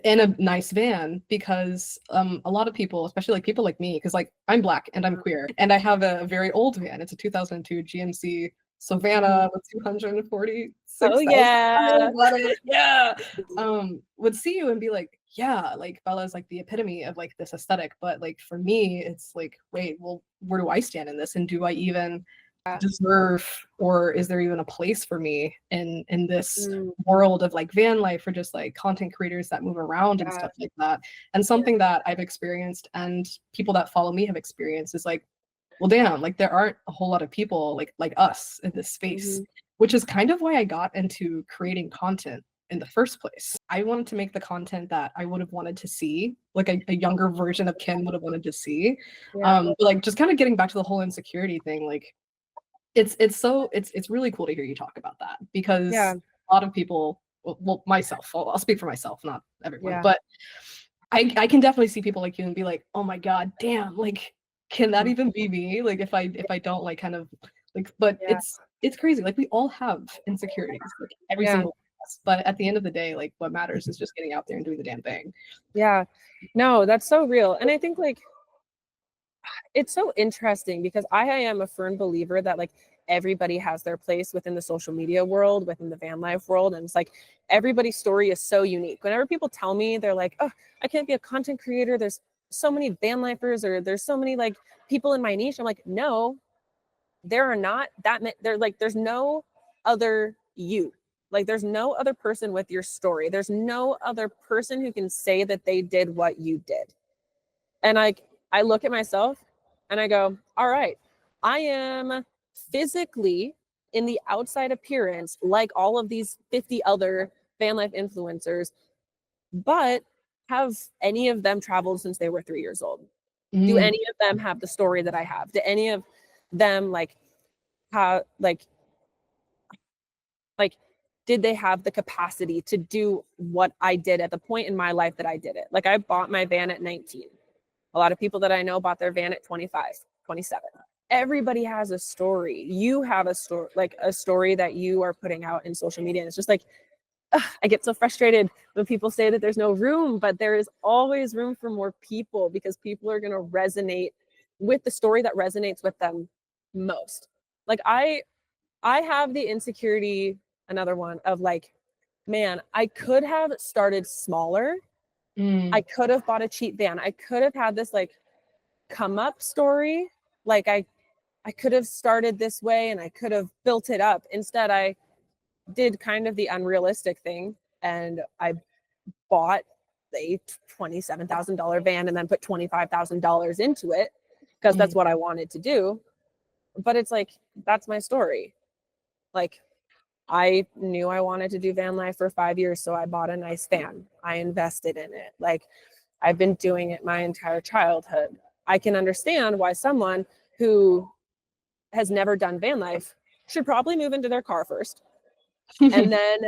in a nice van, because a lot of people, especially like people like me, because like I'm Black and I'm queer, and I have a very old van. It's a 2002 GMC Savannah with 246. Oh yeah, would see you and be like, yeah, like Bella's like the epitome of like this aesthetic. But like for me, it's like, wait, well, where do I stand in this? And do I even deserve, or is there even a place for me in this world of like van life, or just like content creators that move around and stuff like that? And something that I've experienced and people that follow me have experienced is like, well, damn, like there aren't a whole lot of people like us in this space, which is kind of why I got into creating content in the first place. I wanted to make the content that I would have wanted to see, like a younger version of Kim would have wanted to see. But like just kind of getting back to the whole insecurity thing, like it's really cool to hear you talk about that, because a lot of people, well myself, I'll speak for myself, not everyone, but I can definitely see people like you and be like, oh my God, damn, like can that even be me? Like if I don't like kind of like, but it's crazy. Like we all have insecurities, like every single one of us. But at the end of the day, like what matters is just getting out there and doing the damn thing. Yeah, no, that's so real. And I think like it's so interesting because I am a firm believer that like everybody has their place within the social media world, within the van life world. And it's like everybody's story is so unique. Whenever people tell me, they're like, oh, I can't be a content creator, there's so many van lifers, or there's so many like people in my niche. I'm like, no, there are not that many. They're like, there's no other you. Like there's no other person with your story. There's no other person who can say that they did what you did. And I look at myself and I go, all right, I am physically in the outside appearance like all of these 50 other van life influencers, but have any of them traveled since they were 3 years old? Do any of them have the story that I have? Do any of them like how like did they have the capacity to do what I did at the point in my life that I did it? Like I bought my van at 19. A lot of people that I know bought their van at 25, 27. Everybody has a story. You have a story, like a story that you are putting out in social media. And it's just like, I get so frustrated when people say that there's no room, but there is always room for more people, because people are going to resonate with the story that resonates with them most. Like I have the insecurity, another one, of like, man, I could have started smaller. I could have bought a cheap van. I could have had this like come up story. Like I could have started this way and I could have built it up. Instead, I did kind of the unrealistic thing, and I bought a $27,000 van and then put $25,000 into it because that's what I wanted to do. But it's like, that's my story. Like, I knew I wanted to do van life for 5 years, so I bought a nice van. I invested in it. Like, I've been doing it my entire childhood. I can understand why someone who has never done van life should probably move into their car first and then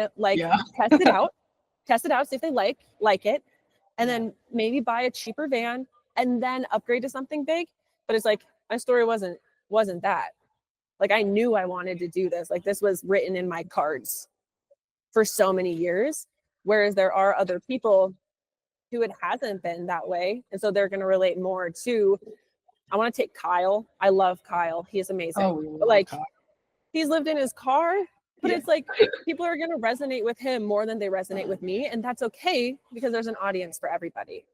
test it out, see if they like it, and then maybe buy a cheaper van and then upgrade to something big. But it's like, my story wasn't that. Like, I knew I wanted to do this. Like, this was written in my cards for so many years. Whereas there are other people who it hasn't been that way. And so they're going to relate more to, I want to take Kyle. I love Kyle. He's amazing. But like, Kyle. He's lived in his car, but it's like, people are going to resonate with him more than they resonate with me. And that's okay, because there's an audience for everybody.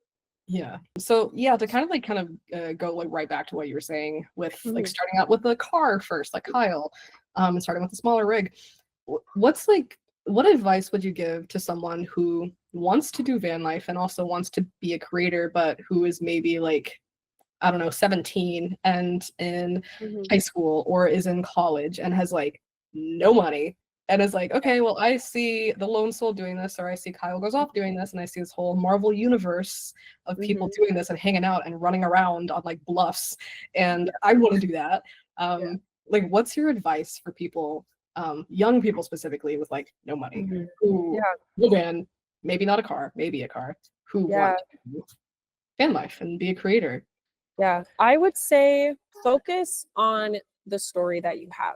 Yeah. So yeah, to kind of go like right back to what you were saying with like starting out with the car first, like Kyle, and starting with a smaller rig. What advice would you give to someone who wants to do van life and also wants to be a creator, but who is maybe like, I don't know, 17 and in high school or is in college and has like no money and is like, okay, well, I see the Lone Soul doing this, or I see Kyle Goes Off doing this, and I see this whole Marvel universe of people doing this and hanging out and running around on like bluffs, and I want to do that. Like, what's your advice for people, young people specifically with like no money, who live in maybe not a car, maybe a car, who want to do van life and be a creator? Yeah, I would say focus on the story that you have.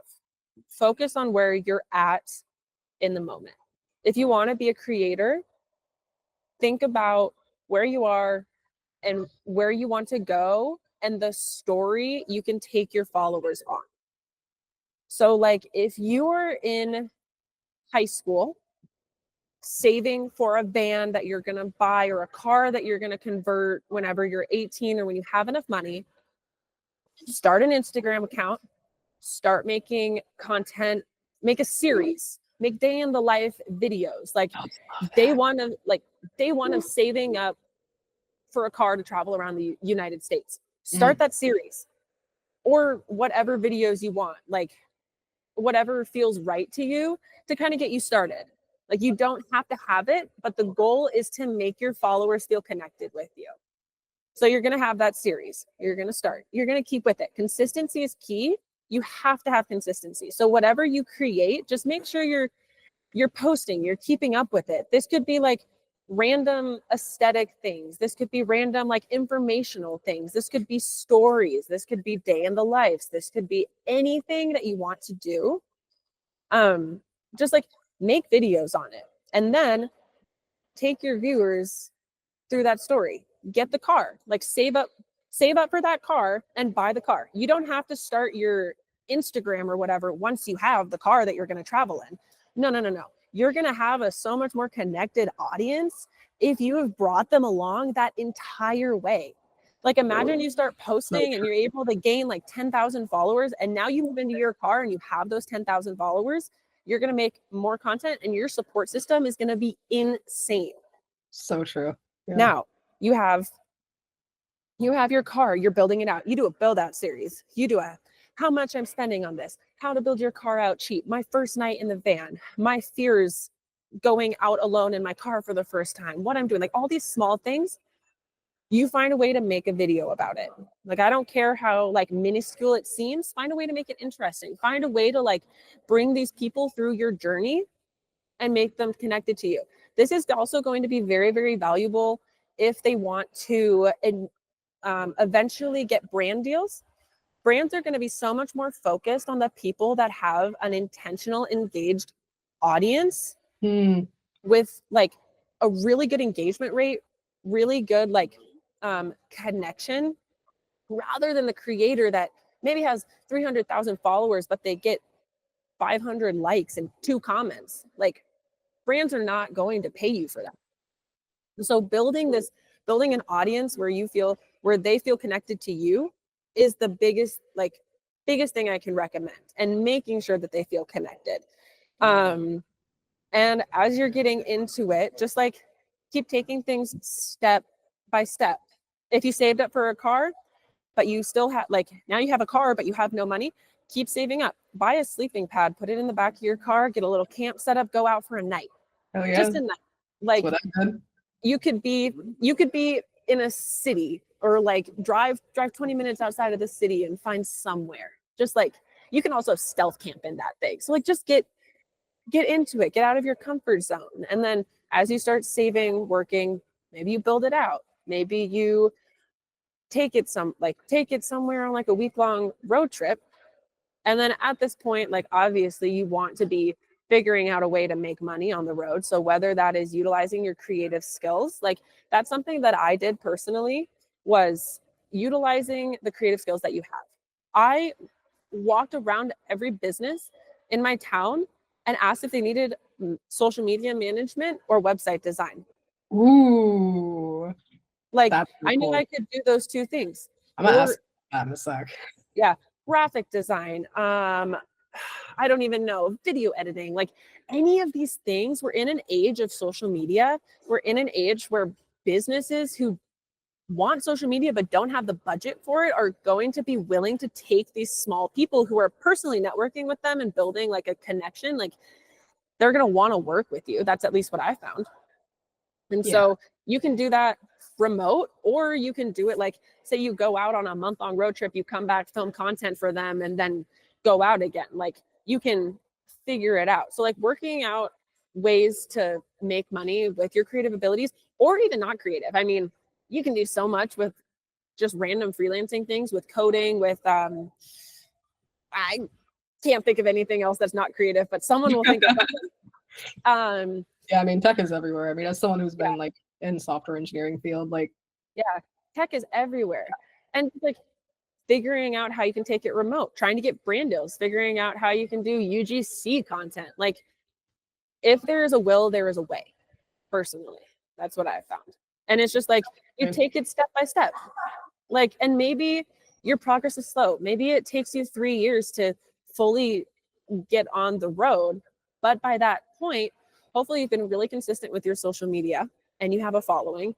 Focus on where you're at in the moment. If you want to be a creator, think about where you are and where you want to go and the story you can take your followers on. So like, if you are in high school saving for a van that you're going to buy or a car that you're going to convert whenever you're 18 or when you have enough money, start an Instagram account, start making content, make a series, make day in the life videos, like day one of saving up for a car to travel around the United States. Start that series, or whatever videos you want, like whatever feels right to you to kind of get you started. Like, you don't have to have it, but the goal is to make your followers feel connected with you. So you're going to have that series. You're going to start. You're going to keep with it. Consistency is key. You have to have consistency. So whatever you create, just make sure you're posting, you're keeping up with it. This could be like random aesthetic things. This could be random like informational things. This could be stories. This could be day in the lives. This could be anything that you want to do. Just like make videos on it, and then take your viewers through that story. Get the car, like save up for that car and buy the car. You don't have to start your Instagram or whatever once you have the car that you're going to travel in. No. You're going to have a so much more connected audience if you have brought them along that entire way. Like, imagine you start posting and you're able to gain like 10,000 followers, and now you move into your car and you have those 10,000 followers. You're going to make more content and your support system is going to be insane. So true. Yeah. Now you have your car, you're building it out. You do a build out series. You do a how much I'm spending on this, how to build your car out cheap, my first night in the van, my fears going out alone in my car for the first time, what I'm doing, like all these small things. You find a way to make a video about it. Like, I don't care how like minuscule it seems, find a way to make it interesting. Find a way to like bring these people through your journey and make them connected to you. This is also going to be very, very valuable if they want to eventually get brand deals. Brands are going to be so much more focused on the people that have an intentional, engaged audience with like a really good engagement rate, really good like connection, rather than the creator that maybe has 300,000 followers, but they get 500 likes and 2 comments. Like, brands are not going to pay you for that. So building an audience where you feel where they feel connected to you is the biggest thing I can recommend, and making sure that they feel connected. And as you're getting into it, just like keep taking things step by step. If you saved up for a car, but you still have, like, now you have a car, but you have no money, keep saving up. Buy a sleeping pad, put it in the back of your car, get a little camp set up, go out for a night. Oh yeah. Just a night. Like, That's what I did. you could be in a city, or like drive 20 minutes outside of the city and find somewhere. Just like, you can also stealth camp in that thing. So like, just get into it, get out of your comfort zone. And then as you start saving, working, maybe you build it out. Maybe you take it somewhere on like a week-long road trip. And then at this point, like, obviously you want to be figuring out a way to make money on the road. So whether that is utilizing your creative skills, like, that's something that I did personally, was utilizing the creative skills that you have. I walked around every business in my town and asked if they needed social media management or website design. Ooh, Like, that's I knew cool. I could do those two things. I'm gonna Or, ask that in a sec. yeah, graphic design, I don't even know, video editing, like, any of these things. We're in an age of social media. We're in an age where businesses who want social media but don't have the budget for it are going to be willing to take these small people who are personally networking with them and building like a connection. Like, they're going to want to work with you. That's at least what I found. And Yeah. so you can do that remote, or you can do it like, say you go out on a month-long road trip, you come back, film content for them, and then go out again. Like, you can figure it out. So like, working out ways to make money with your creative abilities, or even not creative. I mean, you can do so much with just random freelancing things, with coding, with I can't think of anything else that's not creative, but someone will think of something. Yeah, I mean, tech is everywhere. I mean, as someone who's Yeah. been like in software engineering field, like, Yeah, tech is everywhere. And like, figuring out how you can take it remote, trying to get brand deals, figuring out how you can do UGC content. Like, if there is a will, there is a way. Personally, that's what I found. And it's just like, you take it step by step. Like, and maybe your progress is slow. Maybe it takes you 3 years to fully get on the road. But by that point, hopefully you've been really consistent with your social media and you have a following.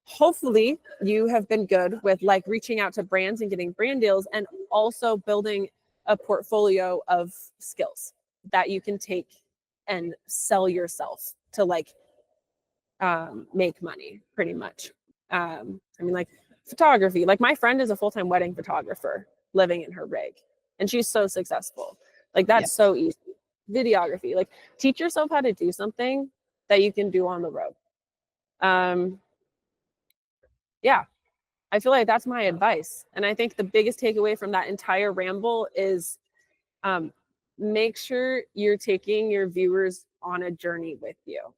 Hopefully you have been good with like reaching out to brands and getting brand deals, and also building a portfolio of skills that you can take and sell yourself to like make money, pretty much. I mean, like, photography. Like, my friend is a full-time wedding photographer living in her rig, and she's so successful. Like, that's so easy. Videography. Like, teach yourself how to do something that you can do on the road. Yeah, I feel like that's my advice. And I think the biggest takeaway from that entire ramble is, make sure you're taking your viewers on a journey with you,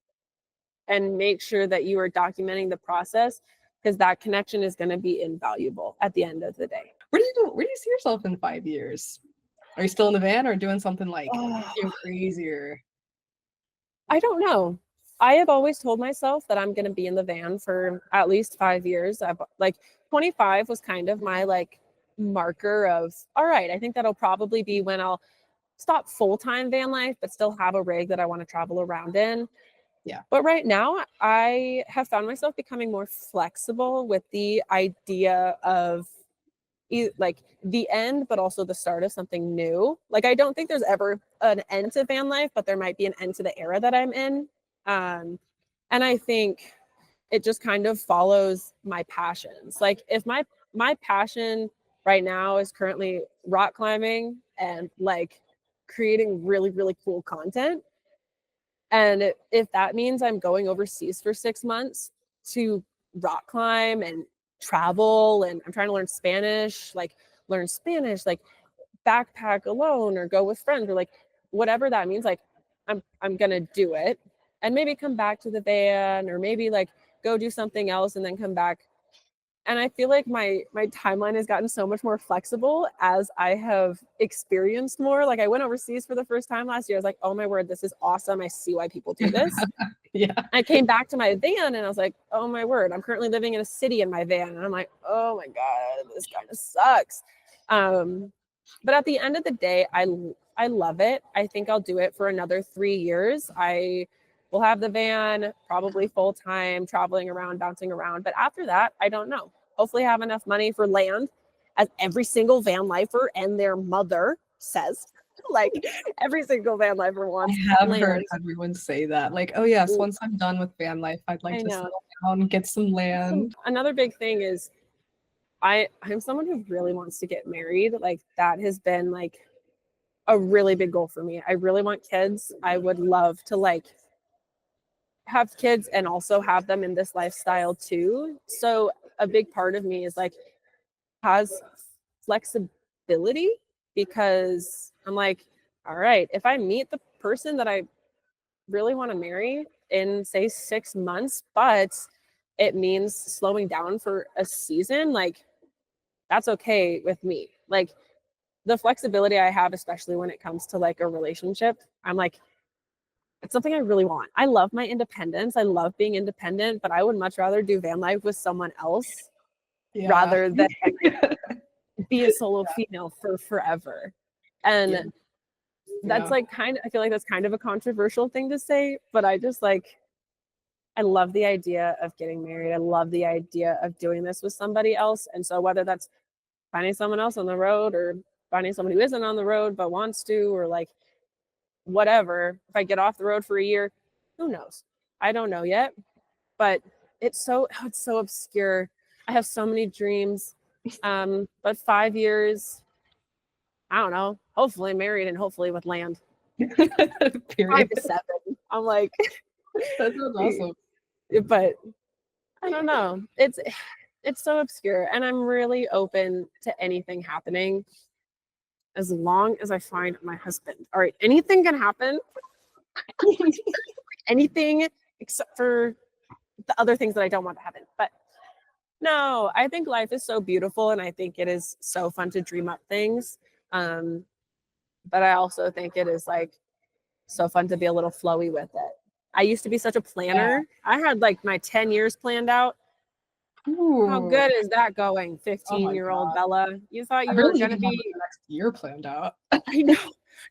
and make sure that you are documenting the process, because that connection is going to be invaluable at the end of the day. where do you see yourself in 5 years? Are you still in the van or doing something like even crazier? I don't know. I have always told myself that I'm going to be in the van for at least 5 years. I've like, 25 was kind of my like marker of, all right, I think that'll probably be when I'll stop full-time van life, but still have a rig that I want to travel around in. Yeah. But right now, I have found myself becoming more flexible with the idea of like the end, but also the start of something new. Like, I don't think there's ever an end to van life, but there might be an end to the era that I'm in. And I think it just kind of follows my passions. Like, if my passion right now is currently rock climbing and like creating really, really cool content, and if that means I'm going overseas for 6 months to rock climb and travel, and I'm trying to learn Spanish, like backpack alone or go with friends, or like whatever that means, like, I'm gonna do it, and maybe come back to the van, or maybe like go do something else and then come back And I feel like my timeline has gotten so much more flexible as I have experienced more. Like I went overseas for the first time last year. I was like, oh my word, this is awesome. I see why people do this. Yeah. I came back to my van and I was like, oh my word, I'm currently living in a city in my van. And I'm like, oh my God, this kind of sucks. But at the end of the day, I love it. I think I'll do it for another 3 years. I will have the van probably full time, traveling around, bouncing around. But after that, I don't know. Hopefully, have enough money for land, as every single van lifer and their mother says. Like every single van lifer I wants have heard land. everyone say that. Like, oh yes, once I'm done with van life, I'd like I to know. settle down, get some land. Another big thing is I'm someone who really wants to get married. Like that has been like a really big goal for me. I really want kids. I would love to like have kids and also have them in this lifestyle too. So a big part of me is like has flexibility because I'm like, all right, if I meet the person that I really want to marry in say 6 months, but it means slowing down for a season, like that's okay with me. Like the flexibility I have, especially when it comes to like a relationship, I'm like, it's something I really want. I love my independence. I love being independent, but I would much rather do van life with someone else Yeah. rather than be a solo female for forever. And Yeah. that's like kind of, I feel like that's kind of a controversial thing to say, but I just like, I love the idea of getting married. I love the idea of doing this with somebody else. And so whether that's finding someone else on the road or finding someone who isn't on the road but wants to, or like whatever, if I get off the road for a year, who knows? I don't know yet, but it's so obscure. I have so many dreams. But 5 years, I don't know, hopefully married and hopefully with land. Period. 5 to 7. I'm like, That sounds awesome. but I don't know. It's so obscure, and I'm really open to anything happening as long as I find my husband. All right, anything can happen. Anything except for the other things that I don't want to happen. But no, I think life is so beautiful, and I think it is so fun to dream up things. Um, but I also think it is like so fun to be a little flowy with it. I used to be such a planner. I had like my 10 years planned out. How Ooh. good is that going, Oh my 15-year-old God. Bella? You thought I you were barely going to even have be, the next year planned out. I know.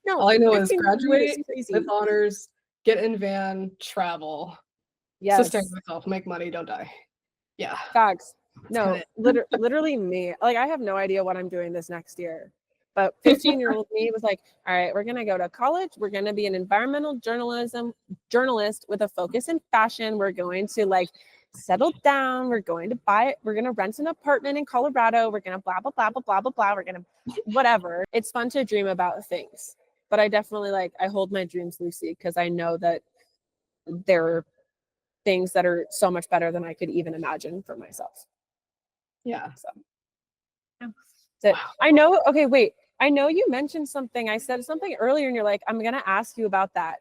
No, All I know is 15 is graduate with crazy. honors, get in van, travel, sustain Yes. myself, make money, don't die. Yeah. Facts. That's kind No, of literally me. Like I have no idea what I'm doing this next year. But 15-year-old me was like, all right, we're gonna go to college. We're gonna be an environmental journalism journalist with a focus in fashion. We're going to like settle down. We're gonna rent an apartment in Colorado. We're gonna blah blah blah blah blah blah blah. We're gonna whatever. It's fun to dream about things. But I definitely like I hold my dreams loosely because I know that they're things that are so much better than I could even imagine for myself. yeah. So yeah. That's it. I know. Okay, wait. I know you mentioned something. I said something earlier, and you're like, I'm gonna ask you about that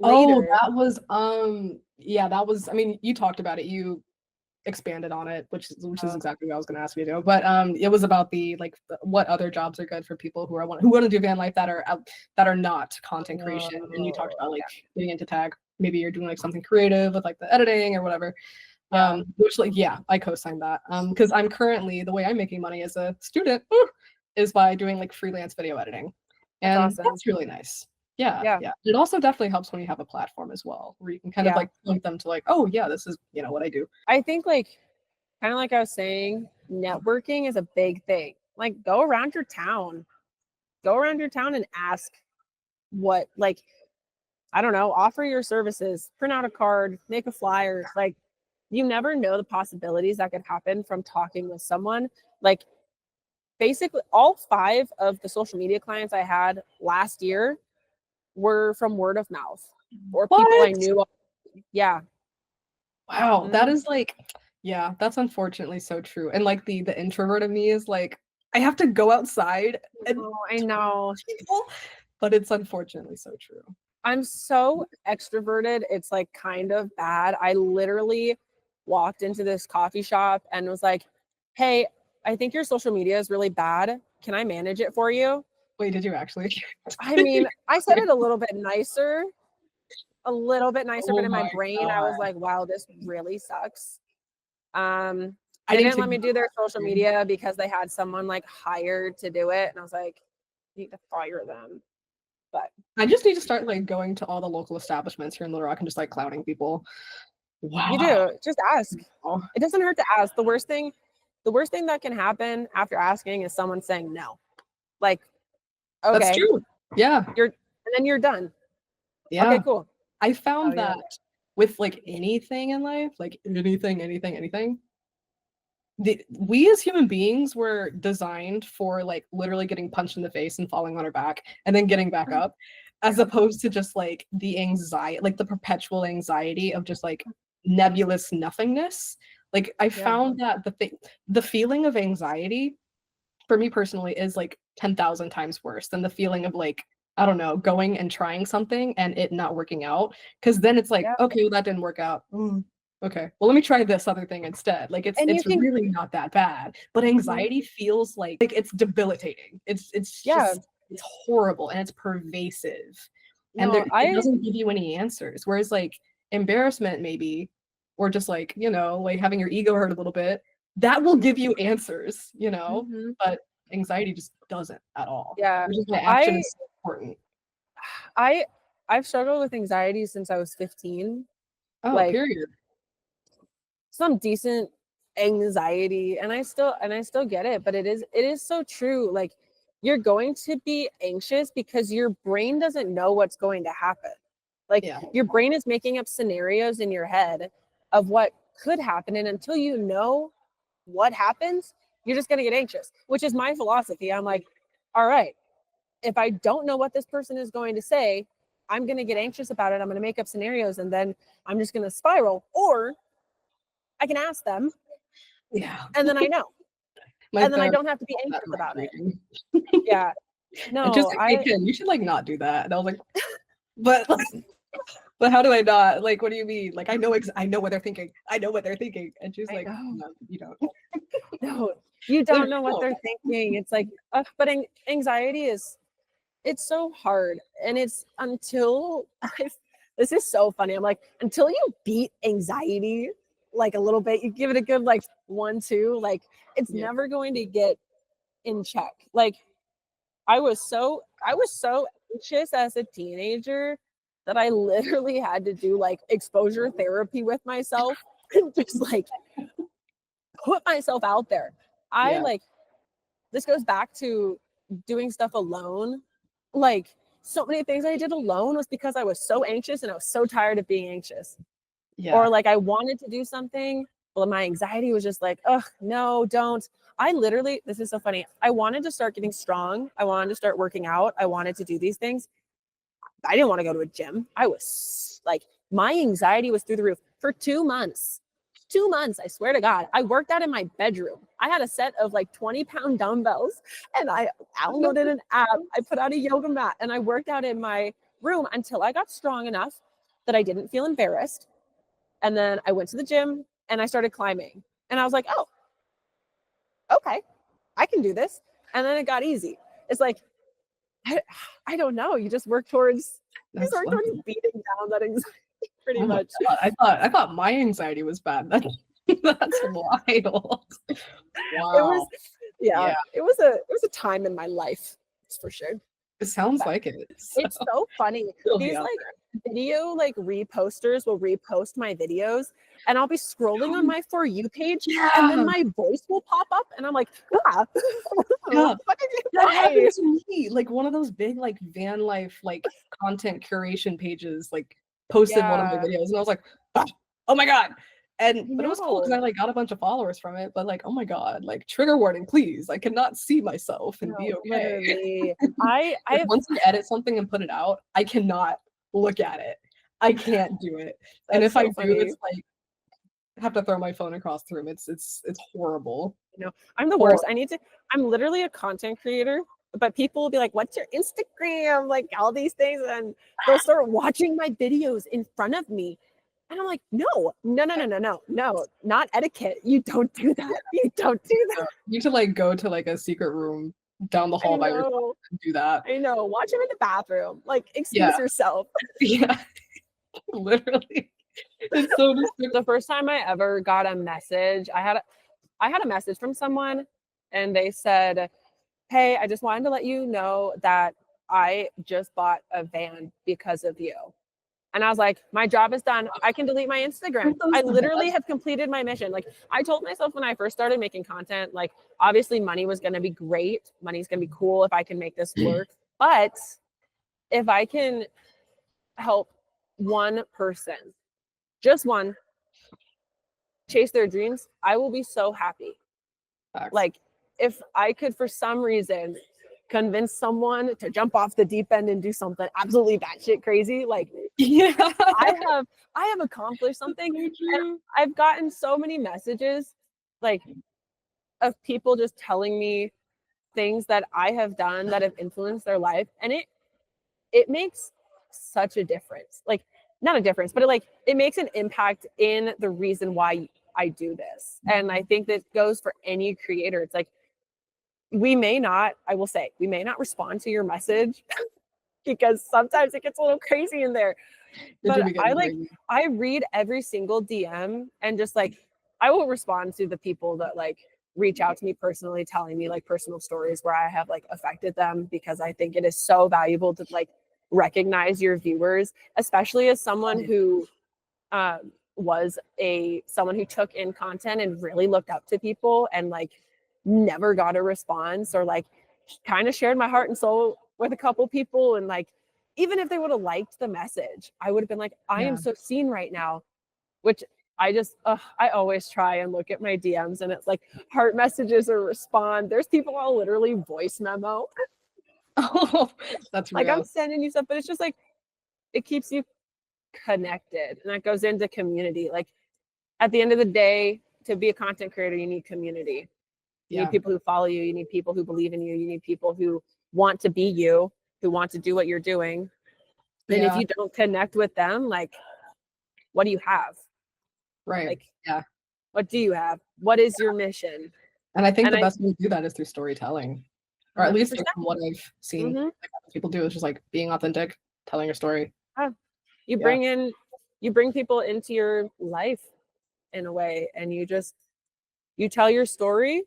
Oh, later. that was yeah, that was I mean, you talked about it. You expanded on it, which is exactly what I was going to ask you to do. But it was about the like what other jobs are good for people who want to do van life that are that are not content creation. And you talked about like getting into tag. Maybe you're doing like something creative with like the editing or whatever. Which like yeah, I co-sign that. Because I'm currently the way I'm making money as a student is by doing like freelance video editing, and awesome. that's really nice. Yeah. It also definitely helps when you have a platform as well, where you can kind of like link them to like, oh yeah, this is what I do. I think like kind of like I was saying, networking is a big thing. Like go around your town. Go around your town and ask what like I don't know, offer your services, print out a card, make a flyer. Like you never know the possibilities that could happen from talking with someone. Like basically all 5 of the social media clients I had last year were from word of mouth or people I knew. Yeah. Wow, that is like, yeah, that's unfortunately so true. And like the introvert of me is like, I have to go outside and I know. people, but it's unfortunately so true. I'm so extroverted. It's like kind of bad. I literally walked into this coffee shop and was like, hey, I think your social media is really bad. Can I manage it for you? Wait, did you actually? I mean, I said it a little bit nicer, but Oh in my my brain, I was god. like, wow, this really sucks. I They need didn't to let me do their social media because they had someone like hired to do it. And I was like, you need to fire them. But I just need to start like going to all the local establishments here in Little Rock and just like clowning people. you Wow. do, just ask. It doesn't hurt to ask. The worst thing that can happen after asking is someone saying no. Like, That's okay, true. Yeah. and then you're done. Okay, Yeah. cool. I Oh found yeah. that with like anything in life, like anything, we as human beings were designed for like literally getting punched in the face and falling on our back and then getting back up, as opposed to just like the anxiety, like the perpetual anxiety of just like nebulous nothingness. Like I Yeah. found that the feeling of anxiety for me personally is like 10,000 times worse than the feeling of like, I don't know, going and trying something and it not working out. Cause then it's like, Yeah. okay, well, that didn't work out. Okay, well, let me try this other thing instead. Like And you it's can, really not that bad. But anxiety feels like it's debilitating. It's yeah, just it's horrible and it's pervasive. And no, it doesn't give you any answers. Whereas like embarrassment maybe, or just like, like having your ego hurt a little bit, that will give you answers. mhm. But anxiety just doesn't at all, Yeah. which is why action I, is so important. I, I've struggled with anxiety since I was 15. Oh, Like period. some decent anxiety, and I still get it, but it is so true. Like you're going to be anxious because your brain doesn't know what's going to happen. Like Yeah. your brain is making up scenarios in your head of what could happen, and until you know what happens, you're just going to get anxious, which is my philosophy. I'm like, all right, if I don't know what this person is going to say, I'm going to get anxious about it. I'm going to make up scenarios, and then I'm just going to spiral. Or I can ask them, Yeah. and then I know, My and then I therapist don't have to be that anxious mind about it. reading. Yeah. And just No, like, hey, Kim, you should like not do that. And I was like, but but how do I not? Like, what do you mean? Like, I know what they're thinking. I know what they're thinking. And she's I like, know. no, you don't. No, you Like, don't know what no. they're thinking. It's like, but anxiety it's so hard, and it's until this is so funny. I'm like, until you beat anxiety like a little bit, you give it a good like 1, 2, like it's Yeah. never going to get in check. Like I was so anxious as a teenager that I literally had to do like exposure therapy with myself and just like put myself out there. I Yeah. like this goes back to doing stuff alone. Like so many things I did alone was because I was so anxious and I was so tired of being anxious. Or Yeah. like I wanted to do something, but my anxiety was just like, oh no, don't. I literally, this is so funny. I wanted to start getting strong. I wanted to start working out. I wanted to do these things. I didn't want to go to a gym. I was like, my anxiety was through the roof for 2 months. 2 months, I swear to God. I worked out in my bedroom. I had a set of like 20-pound dumbbells and I downloaded an app. I put out a yoga mat and I worked out in my room until I got strong enough that I didn't feel embarrassed. And then I went to the gym and I started climbing. And I was like, oh, okay, I can do this. And then it got easy. It's like, I, I don't know. You just That's work funny. towards beating down that anxiety pretty Oh my much. God. I thought my anxiety was bad. That's wild. It was, Wow. yeah, Yeah. it was a time in my life, that's for sure. It sounds But like it. So it's so funny. it'll be These out like video like reposters will repost my videos and I'll be scrolling on there. my For You page and then Yeah. my voice will pop up and I'm like, ah, Yeah. what did you That say? happened to me. Like one of those big like van life like content curation pages like posted one of my Yeah, videos and I was like, "Ah, oh my God. But it was cool because no, I like got a bunch of followers from it. But like, oh my God, like trigger warning, please. I cannot see myself and be no, okay. literally. I Like I once I edit something and put it out, I cannot look at it. I can't do it. And That's if I so do, funny. it's like I have to throw my phone across the room. It's horrible. I'm the worst. Horrible. I'm literally a content creator, but people will be like, what's your Instagram? Like all these things. And they'll start watching my videos in front of me. And I'm like, no, no, no, no, no, no, no, not etiquette. You don't do that. You don't do that. You need to like go to like a secret room down the I hall by yourself know. and do that. I know. Watch him in the bathroom. Like, Yeah. excuse yourself. Yeah. Literally. It's so The first time I ever got a message, I had a message from someone and they said, "Hey, I just wanted to let you know that I just bought a van because of you." And I was like, "My job is done. I can delete my Instagram. I literally have completed my mission." Like, I told myself when I first started making content, like, obviously money was going to be great. Money's going to be cool if I can make this work. But if I can help one person, just one, chase their dreams, I will be so happy. Facts. Like, if I could for some reason convince someone to jump off the deep end and do something absolutely batshit crazy, like, Yeah. I have accomplished something. And I've gotten so many messages like of people just telling me things that I have done that have influenced their life. And it makes such a difference. Like, not a difference, but it makes an impact in the reason why I do this. And I think that goes for any creator. It's like, we may not, I will say, we may not respond to your message because sometimes it gets a little crazy in there. But I read every single DM and just like, I will respond to the people that like reach out to me personally, telling me like personal stories where I have like affected them, because I think it is so valuable to like recognize your viewers, especially as someone who was someone who took in content and really looked up to people and like never got a response, or like kind of shared my heart and soul with a couple people, and like even if they would have liked the message, I would have been like, I am so seen right now, which I always try and look at my DMs and it's like heart messages or respond. There's people I'll literally voice memo. Oh, that's like real. I'm sending you stuff, but it's just like it keeps you connected, and that goes into community. Like at the end of the day, to be a content creator, you need community. You need people who follow you. You need people who believe in you. You need people who want to be you, who want to do what you're doing. And if you don't connect with them, like, what do you have? Right. Like, what do you have? What is your mission? And I think the best way to do that is through storytelling, or at least like, from what I've seen like, people do, is just like being authentic, telling your story. You bring people into your life in a way, and you tell your story,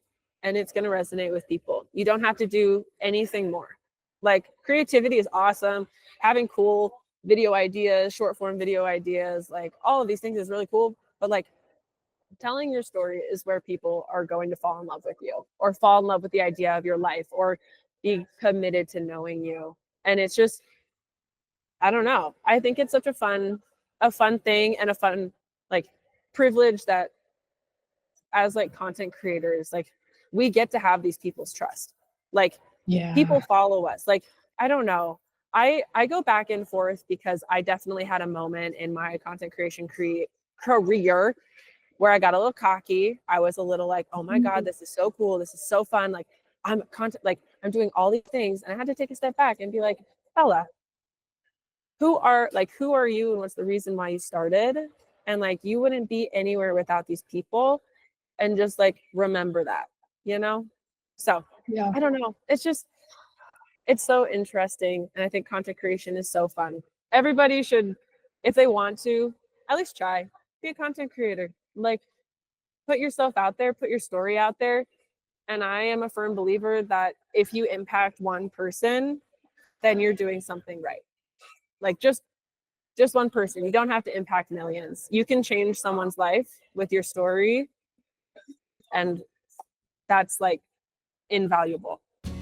and it's going to resonate with people. You don't have to do anything more. Like, creativity is awesome. Having cool video ideas, short form video ideas, like all of these things is really cool. But like, telling your story is where people are going to fall in love with you, or fall in love with the idea of your life, or be committed to knowing you. And it's just, I don't know. I think it's such a fun thing, and a fun like privilege that as like content creators, like we get to have these people's trust. Like people follow us. Like, I don't know. I go back and forth because I definitely had a moment in my content creation career where I got a little cocky. I was a little like, oh my God, this is so cool. This is so fun. Like I'm doing all these things. And I had to take a step back and be like, Bella, who are you, and what's the reason why you started? And like, you wouldn't be anywhere without these people. And just like, remember that, So I don't know. It's so interesting. And I think content creation is so fun. Everybody should, if they want to, at least try, be a content creator. Like, put yourself out there, put your story out there. And I am a firm believer that if you impact one person, then you're doing something right. Like just one person. You don't have to impact millions. You can change someone's life with your story. And that's like invaluable.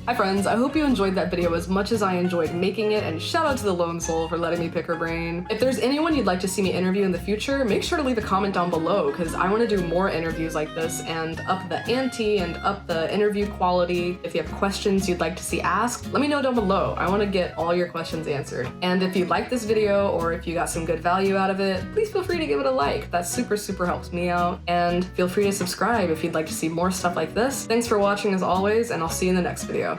Hi friends, I hope you enjoyed that video as much as I enjoyed making it, and shout out to the Lone Soul for letting me pick her brain. If there's anyone you'd like to see me interview in the future, make sure to leave a comment down below, because I want to do more interviews like this and up the ante and up the interview quality. If you have questions you'd like to see asked, let me know down below. I want to get all your questions answered. And if you like this video, or if you got some good value out of it, please feel free to give it a like. That super helps me out. And feel free to subscribe if you'd like to see more stuff like this. Thanks for watching as always, and I'll see you in the next video.